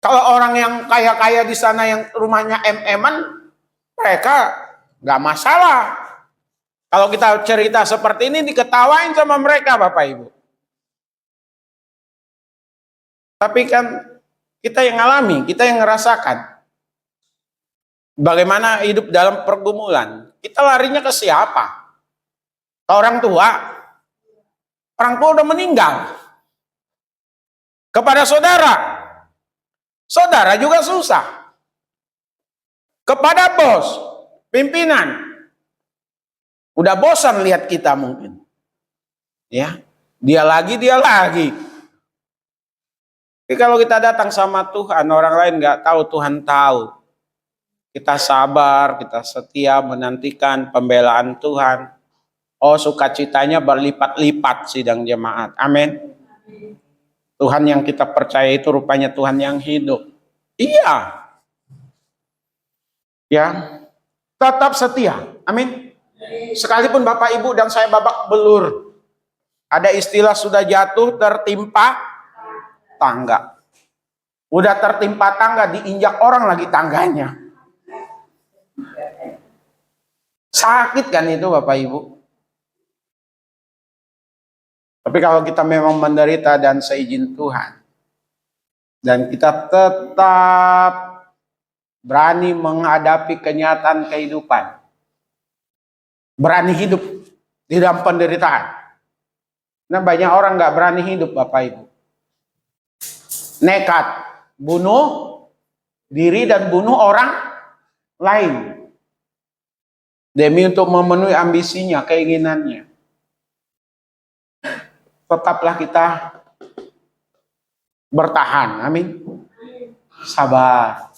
Kalau orang yang kaya-kaya di sana yang rumahnya em-eman, mereka nggak masalah. Kalau kita cerita seperti ini diketawain sama mereka, Bapak Ibu. Tapi kan kita yang ngalami, kita yang ngerasakan. Bagaimana hidup dalam pergumulan. Kita larinya ke siapa? Ke orang tua. Orang tua udah meninggal. Kepada saudara. Saudara juga susah. Kepada bos, pimpinan. Udah bosan lihat kita mungkin. Ya, dia lagi. Tapi kalau kita datang sama Tuhan, orang lain nggak tahu, Tuhan tahu. Kita sabar, kita setia menantikan pembelaan Tuhan. Oh, sukacitanya berlipat-lipat sidang jemaat. Amin. Tuhan yang kita percaya itu rupanya Tuhan yang hidup. Iya. Ya. Tetap setia. Amin. Sekalipun Bapak Ibu dan saya babak belur. Ada istilah sudah jatuh tertimpa tangga. Udah tertimpa tangga, diinjak orang lagi tangganya. Sakit kan itu Bapak Ibu. Tapi kalau kita memang menderita dan seizin Tuhan, dan kita tetap berani menghadapi kenyataan kehidupan, berani hidup di dalam penderitaan. Nah, banyak orang nggak berani hidup Bapak Ibu. Nekat bunuh diri dan bunuh orang lain demi untuk memenuhi ambisinya, keinginannya. Tetaplah kita bertahan, amin. Sabar.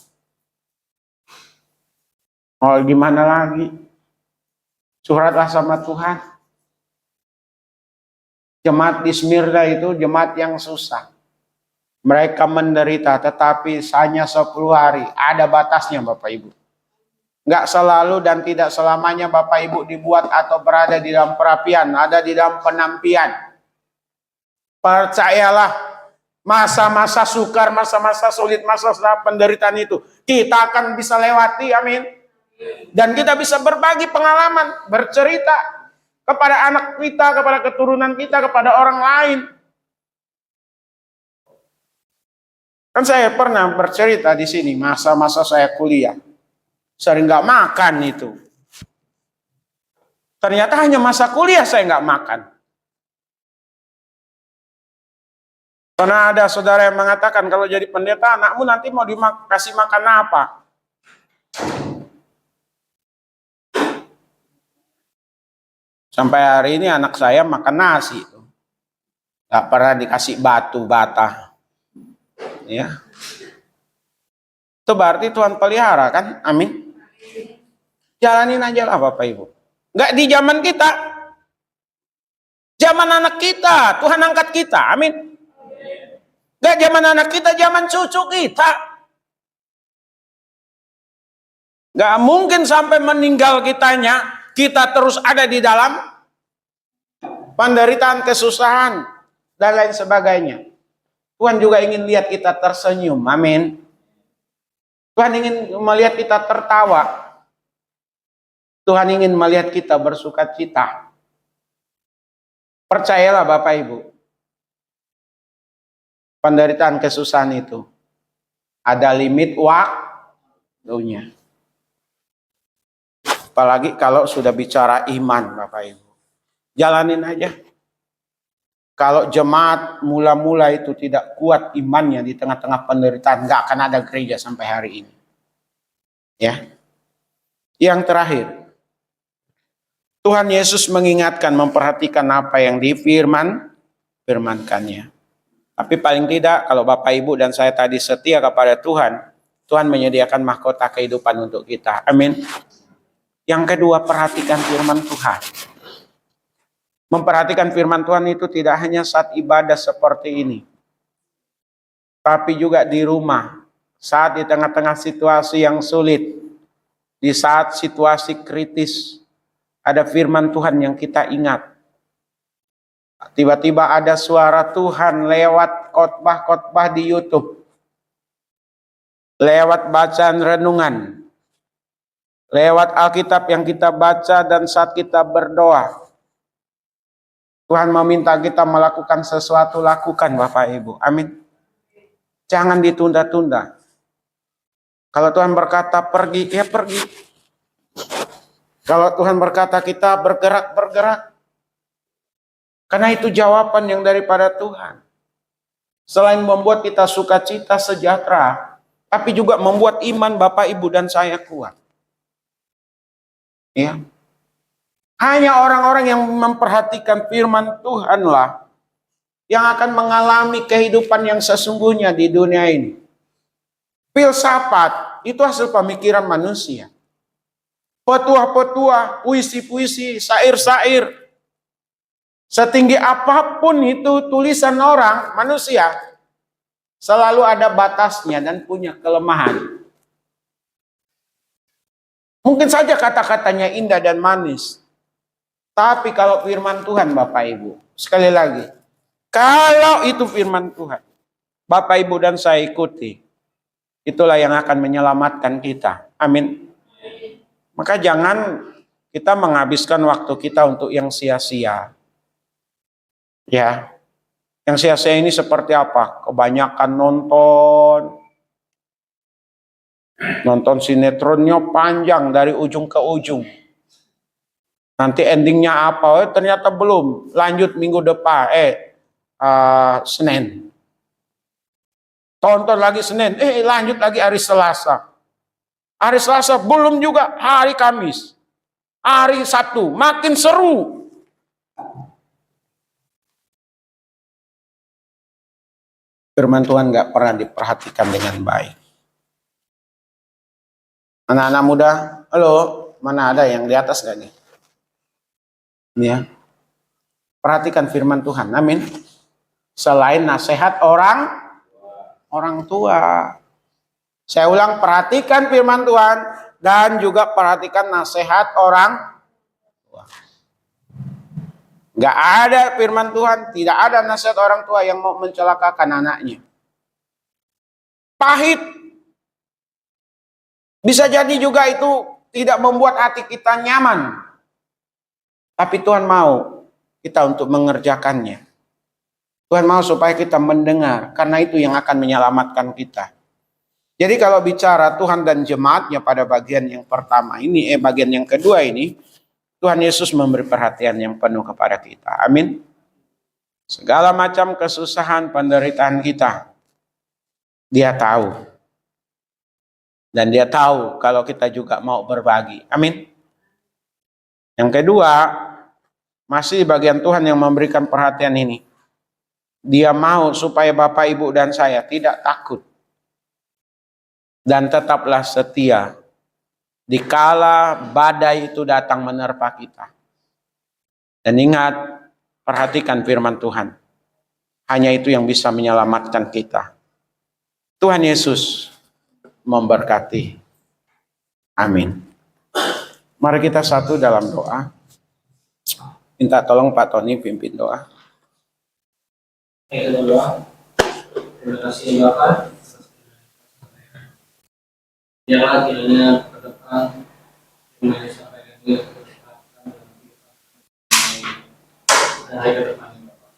Oh, gimana lagi? Curhatlah sama Tuhan. Jemaat di Smyrna itu jemaat yang susah. Mereka menderita, tetapi hanya 10 hari. Ada batasnya Bapak Ibu. Nggak selalu dan tidak selamanya Bapak Ibu dibuat atau berada di dalam perapian. Ada di dalam penampian. Percayalah, masa-masa sukar, masa-masa sulit, masa-masa penderitaan itu kita akan bisa lewati, amin. Dan kita bisa berbagi pengalaman, bercerita kepada anak kita, kepada keturunan kita, kepada orang lain. Kan saya pernah bercerita di sini masa-masa saya kuliah. Sering nggak makan itu. Ternyata hanya masa kuliah saya nggak makan. Karena ada saudara yang mengatakan kalau jadi pendeta anakmu nanti mau dikasih makan apa? Sampai hari ini anak saya makan nasi. Nggak pernah dikasih batu bata. Ya, itu berarti Tuhan pelihara kan, amin. Jalanin aja lah Bapak Ibu. Nggak di zaman kita, zaman anak kita, Tuhan angkat kita, amin. Nggak zaman anak kita, zaman cucu kita. Nggak mungkin sampai meninggal kitanya, kita terus ada di dalam penderitaan, kesusahan, dan lain sebagainya. Tuhan juga ingin lihat kita tersenyum. Amin. Tuhan ingin melihat kita tertawa. Tuhan ingin melihat kita bersuka cita. Percayalah Bapak Ibu. Penderitaan kesusahan itu ada limit waktunya. Apalagi kalau sudah bicara iman Bapak Ibu. Jalanin aja. Kalau jemaat mula-mula itu tidak kuat imannya di tengah-tengah penderitaan, nggak akan ada gereja sampai hari ini. Ya. Yang terakhir, Tuhan Yesus mengingatkan, memperhatikan apa yang difirmankannya. Tapi paling tidak kalau Bapak Ibu dan saya tadi setia kepada Tuhan, Tuhan menyediakan mahkota kehidupan untuk kita. Amin. Yang kedua, perhatikan firman Tuhan. Memperhatikan firman Tuhan itu tidak hanya saat ibadah seperti ini, tapi juga di rumah, saat di tengah-tengah situasi yang sulit, di saat situasi kritis, ada firman Tuhan yang kita ingat. Tiba-tiba ada suara Tuhan lewat khotbah-khotbah di YouTube, lewat bacaan renungan, lewat Alkitab yang kita baca dan saat kita berdoa. Tuhan meminta kita melakukan sesuatu, lakukan Bapak Ibu. Amin. Jangan ditunda-tunda. Kalau Tuhan berkata pergi, ya pergi. Kalau Tuhan berkata kita bergerak, bergerak. Karena itu jawaban yang daripada Tuhan. Selain membuat kita sukacita, sejahtera, tapi juga membuat iman Bapak Ibu dan saya kuat. Ya. Hanya orang-orang yang memperhatikan firman Tuhanlah yang akan mengalami kehidupan yang sesungguhnya di dunia ini. Filsafat itu hasil pemikiran manusia. Petuah-petuah, puisi-puisi, syair-syair, setinggi apapun itu tulisan orang, manusia, selalu ada batasnya dan punya kelemahan. Mungkin saja kata-katanya indah dan manis. Tapi kalau firman Tuhan Bapak Ibu, sekali lagi, kalau itu firman Tuhan, Bapak Ibu dan saya ikuti, itulah yang akan menyelamatkan kita. Amin. Maka jangan kita menghabiskan waktu kita untuk yang sia-sia. Ya, yang sia-sia ini seperti apa? Kebanyakan nonton sinetronnya panjang dari ujung ke ujung. Nanti endingnya apa? Ternyata belum. Lanjut minggu depan. Senin. Tonton lagi Senin. Lanjut lagi hari Selasa. Hari Selasa belum juga hari Kamis. Hari Sabtu. Makin seru. Firman Tuhan nggak pernah diperhatikan dengan baik. Anak-anak muda, halo, mana ada yang di atas gak nih? Ya. Perhatikan firman Tuhan. Amin. Selain nasihat orang tua. Saya ulang, perhatikan firman Tuhan dan juga perhatikan nasihat orang tua. Gak ada firman Tuhan, tidak ada nasihat orang tua yang mau mencelakakan anaknya. Pahit. Bisa jadi juga itu tidak membuat hati kita nyaman. Tapi Tuhan mau kita untuk mengerjakannya. Tuhan mau supaya kita mendengar, karena itu yang akan menyelamatkan kita. Jadi kalau bicara Tuhan dan jemaatnya pada bagian yang pertama ini, bagian yang kedua ini, Tuhan Yesus memberi perhatian yang penuh kepada kita. Amin. Segala macam kesusahan, penderitaan kita, Dia tahu. Dan Dia tahu kalau kita juga mau berbagi. Amin. Yang kedua, masih bagian Tuhan yang memberikan perhatian ini. Dia mau supaya Bapak, Ibu, dan saya tidak takut. Dan tetaplah setia. Dikala badai itu datang menerpa kita. Dan ingat, perhatikan firman Tuhan. Hanya itu yang bisa menyelamatkan kita. Tuhan Yesus memberkati. Amin. Mari kita satu dalam doa. Minta tolong Pak Tony pimpin doa. Terima kasih Bapak. Biarlah kiranya ke depan yang disampaikan ini terus dan hari ke depan Bapak.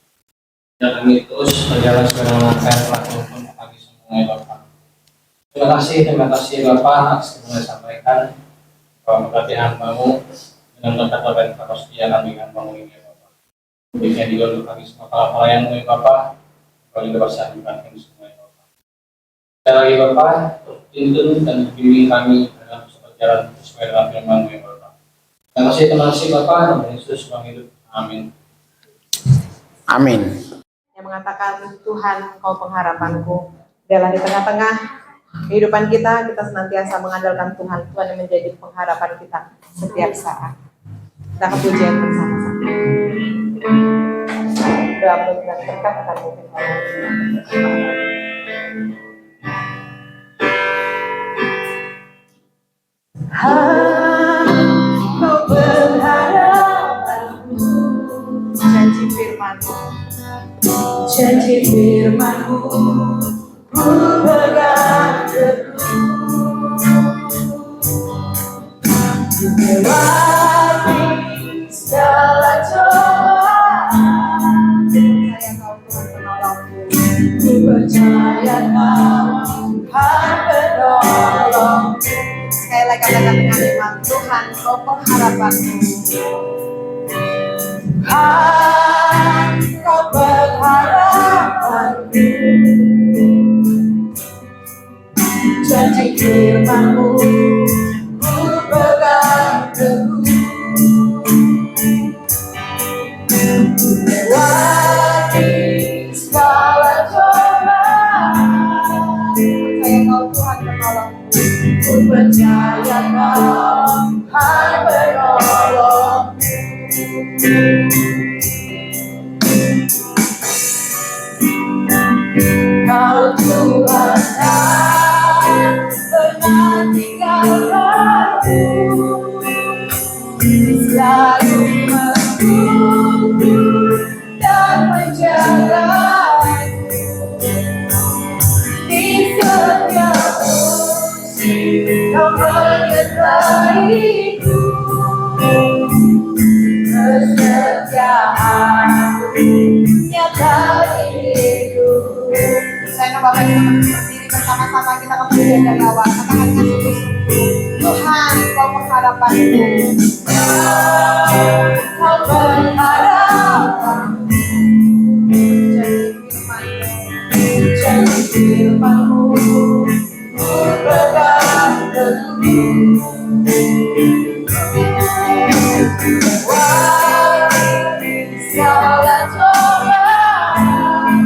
Dan kami terus berjalan sesuai dengan apa yang telah dilakukan bagi semua Bapak. Terima kasih Bapak atas yang disampaikan bahwa berkati hambamu dengan berkata dan kepastian dengan hambamu ini Bapak. Demikian juga untuk kami semua para pelayan Bapak, kalau juga bisa membantu semua Bapak. Sekali lagi Bapak, tuntun dan bimbing kami dalam berjalan sesuai dengan firman-Mu ya Bapak. Terima kasih Bapak, dan Yesus Tuhan hidup. Amin. Amin. Yang mengatakan Tuhan Engkau pengharapanku. Biarlah di tengah-tengah kehidupan kita senantiasa mengandalkan Tuhan. Tuhan yang menjadi pengharapan kita setiap saat. Kita akan pujian bersama-sama. Doa dan berkat akan mungkin. Kau berharapanku, janji firman-Mu, janji firman-Mu, ku pegang teguh, melewati segala cobaan. Percaya Kau Tuhan penolongku, ku percaya Kau Tuhan penolongku. Sekali lagi katakan dengan iman, Tuhan Kau pengharapanku. Tuhan Kau pengharapanku, janji firman-Mu, ku pegang teguh, lewati segala cobaan. Percaya Kau Tuhan penolongku, ku percaya Kau Tuhan penolongku. Kau Tuhan yang pernah tinggalkan aku, selalu menuntun dan menjagaku di setiap musim. Kau menyertaiku, kesetiaan nyata hidup. Saya mau Bapak kita berdiri bersama-sama, kita kemudian dari awal katakan dengan sungguh-sungguh, Tuhan Kau pengharapanku, Kau pengharapanku, janji firman-Mu, ku pegang teguh, lewati segala cobaan.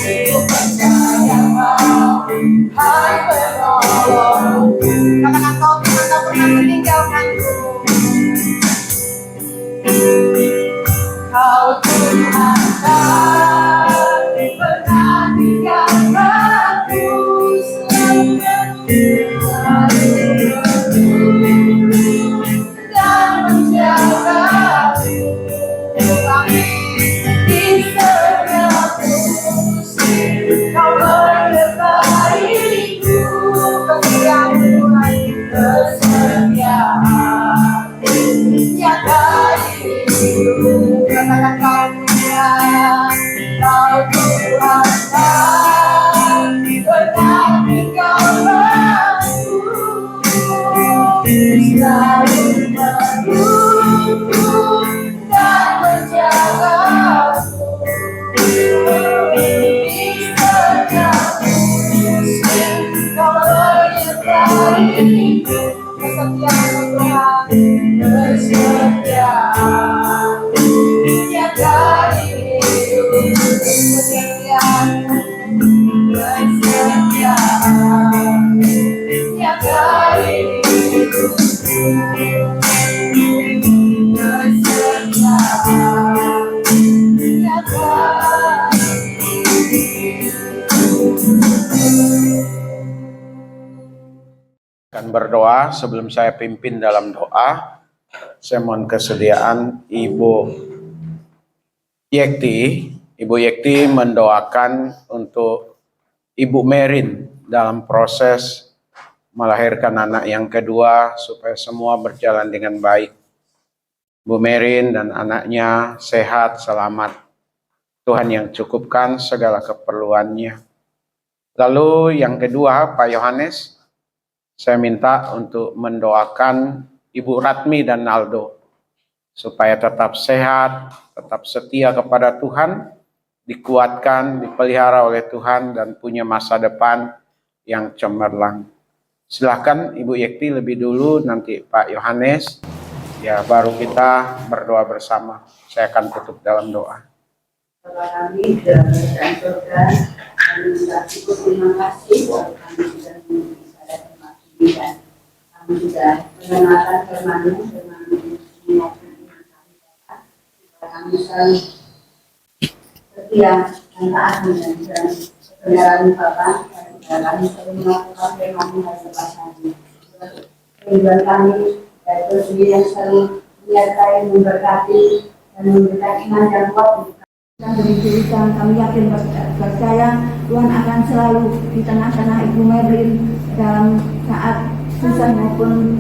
Ku percaya Kau Hai penolongku. Katakan Kau Tuhan tak pernah meninggalkanku. Kau Tuhan tak pernah tinggalkanku, selalu menuntun dan menjagaku. Di setiap musim Kau menyertaiku, kesetiaan Tuhan, kesetiaan nyata hidup. Katakan Kau Tuhan, Kau Tuhan tak pernah tinggalkanku, selalu menuntun dan menjagaku. Di setiap musim Kau menyertaiku, kesetiaan Tuhan, kesetiaan nyata hidup. Kesetiaan, kesetiaan nyata hidup. Akan berdoa. Sebelum saya pimpin dalam doa, saya mohon kesediaan Ibu Yekti Ibu Yekti mendoakan untuk Ibu Merin dalam proses melahirkan anak yang kedua supaya semua berjalan dengan baik. Bu Merin dan anaknya sehat, selamat. Tuhan yang cukupkan segala keperluannya. Lalu yang kedua, Pak Yohanes, saya minta untuk mendoakan Ibu Ratmi dan Naldo supaya tetap sehat, tetap setia kepada Tuhan, dikuatkan, dipelihara oleh Tuhan, dan punya masa depan yang cemerlang. Silahkan Ibu Yekti lebih dulu, nanti Pak Yohanes, ya baru kita berdoa bersama. Saya akan tutup dalam doa. Bapa kami dalam kerajaan surga, kami mengucap syukur terima kasih bahwa kami sudah memiliki pada tempat ini dan kami sudah mendengarkan firman-Mu mengingatkan iman kami Bapa, supaya kami selalu setia dan taat menjalankan kebenaran Bapa, dan kami selalu melakukan firman-Mu dan lepas hati. Tujuan kami yaitu sendiri yang selalu menyertai, memberkati dan memberikan iman yang kuat dan diberikan. Kami yakin percaya Tuhan akan selalu di tengah-tengah Ibu Merlin dalam saat susah maupun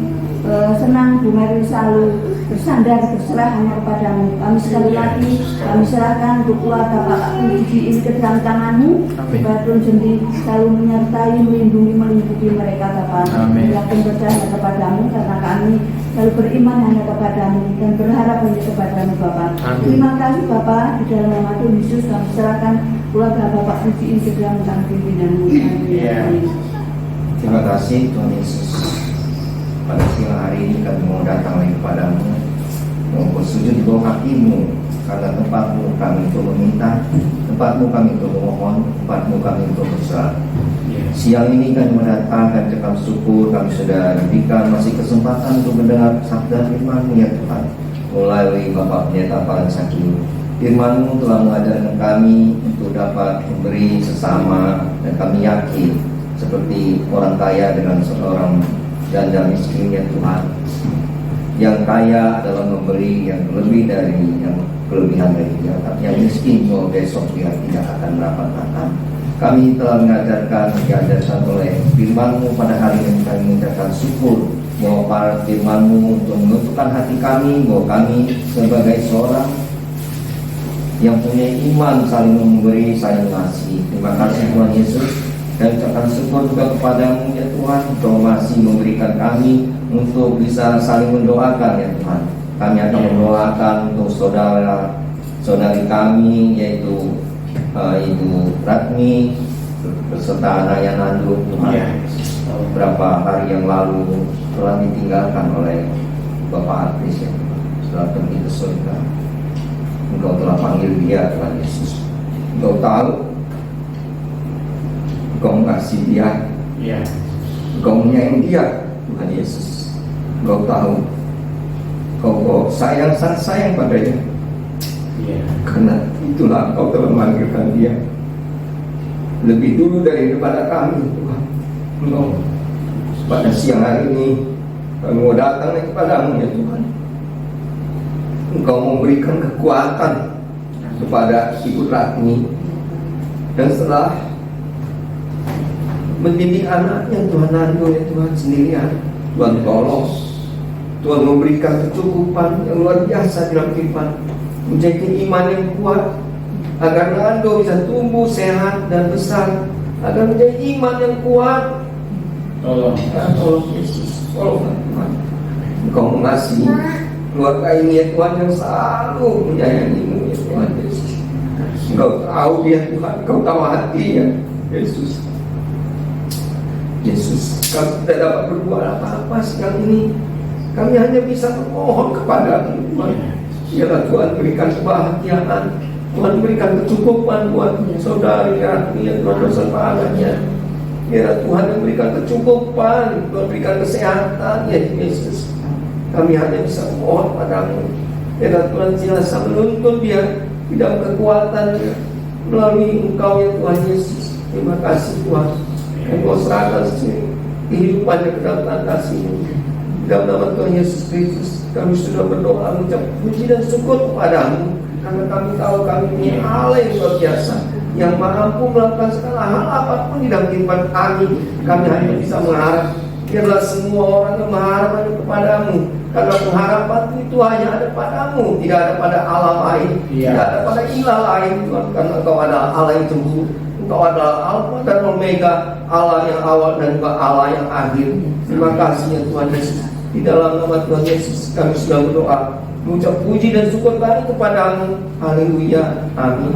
senang. Bu Merlin selalu bersandar berserah hanya kepadamu. Kami sekali lagi kami serahkan untuk keluarga Bapak Puji ini ke dalam tangan-Mu, supaya Tuhan sendiri selalu menyertai, melindungi mereka Bapak. Kami yakin percaya kepadamu karena kami selalu beriman hanya kepadamu dan berharap hanya kepadamu Bapak. Terima kasih Bapak, di dalam nama Tuhan Yesus kami serahkan keluarga Bapak Puji ini ke dalam tangan pimpinan-Mu. Amin. Terima kasih Tuhan Yesus. Pada siang hari ini kami mau datang lagi kepadamu, mau bersujud di bawah kaki-Mu, karena tempat-Mu kami untuk meminta, tempat-Mu kami untuk memohon, tempat-Mu kami untuk berserah. Siang ini kami mendatangkan ucapan syukur, kami sudah diberikan masih kesempatan untuk mendengar sabda firman-Mu ya Tuhan, melalui Bapak Pendeta Paransaking. Firman-Mu telah mengajarkan kami untuk dapat memberi sesama, dan kami yakin seperti orang kaya dengan seorang janda miskin ya Tuhan. Yang kaya adalah memberi yang lebih dari yang kelebihan dari dia, yang miskin mau besok dia tidak akan mendapat makan. Kami telah diajarkan oleh firman-Mu pada hari ini. Kami mengucapkan syukur bahwa para firman-Mu untuk menentukan hati kami, bahwa kami sebagai seorang yang punya iman saling memberi, saling mengasihi. Terima kasih Tuhan Yesus. Dan ucapkan syukur juga kepadamu ya Tuhan, Kau masih memberikan kami untuk bisa saling mendoakan ya Tuhan. Kami akan mendoakan untuk saudari kami, yaitu Ibu Ratmi beserta anaknya Nando Tuhan. Beberapa hari yang lalu telah ditinggalkan oleh Bapak Artis ya, setelah pergi ke surga. Engkau telah panggil dia Tuhan Yesus. Engkau tahu, Engkau mengasihi dia, Engkau menyayangi dia Tuhan Yesus. Engkau tahu, Engkau sayang, sangat sayang padanya. Karena itulah Engkau telah memanggilkan dia lebih dulu daripada kami Tuhan. Engkau pada siang hari ini kami mau datang kepadamu ya Tuhan. Engkau memberikan kekuatan kepada Ibu Ratmi, dan setelah mendidik anaknya Tuhan Nando ya Tuhan sendirian, Tuhan tolong, Tuhan memberikan kecukupan yang luar biasa dalam kehidupan, menjadi iman yang kuat agar Nando bisa tumbuh sehat dan besar, agar menjadi iman yang kuat. Tolong Yesus, tolong Tuhan. Engkau mengasihi keluarga ini ya Tuhan, yang selalu menyayangimu ya Tuhan Yesus. Engkau tahu dia Tuhan, Engkau tahu hatinya Yesus. Yesus, kami tidak dapat berbuat apa-apa sekarang ini. Kami hanya bisa memohon kepada-Mu Tuhan. Biarlah Tuhan berikan kebahagiaan, Tuhan berikan kecukupan buat saudari Ratmi yang Tuhan beserta anaknya. Biarlah Tuhan yang berikan kecukupan, Tuhan berikan kesehatan ya Yesus. Kami hanya bisa memohon padamu. Biarlah Tuhan senantiasa menuntun dia di dalam kekuatannya melalui Engkau ya Tuhan Yesus. Terima kasih Tuhan. Engkau serahkan kehidupannya ke dalam tangan kasih-Mu. Dalam nama Tuhan Yesus Kristus kami sudah berdoa, mengucap puji dan syukur kepadamu. Karena kami tahu kami punya Allah yang luar biasa, yang mampu melakukan segala hal apapun di dalam kehidupan kami. Kami hanya bisa mengharap. Biarlah semua orang yang mengharap hanya kepadamu, karena pengharapan itu hanya ada padamu, tidak ada pada Allah lain, tidak ada pada ilah lain, Tuhan. Karena Engkau adalah Allah yang cemburu, Engkau adalah Alfa dan Omega, Allah yang awal dan juga Allah yang akhir. Terima kasih ya Tuhan Yesus. Di dalam nama Tuhan Yesus kami sudah berdoa, mengucap puji dan syukur kami kepadamu. Haleluya, amin.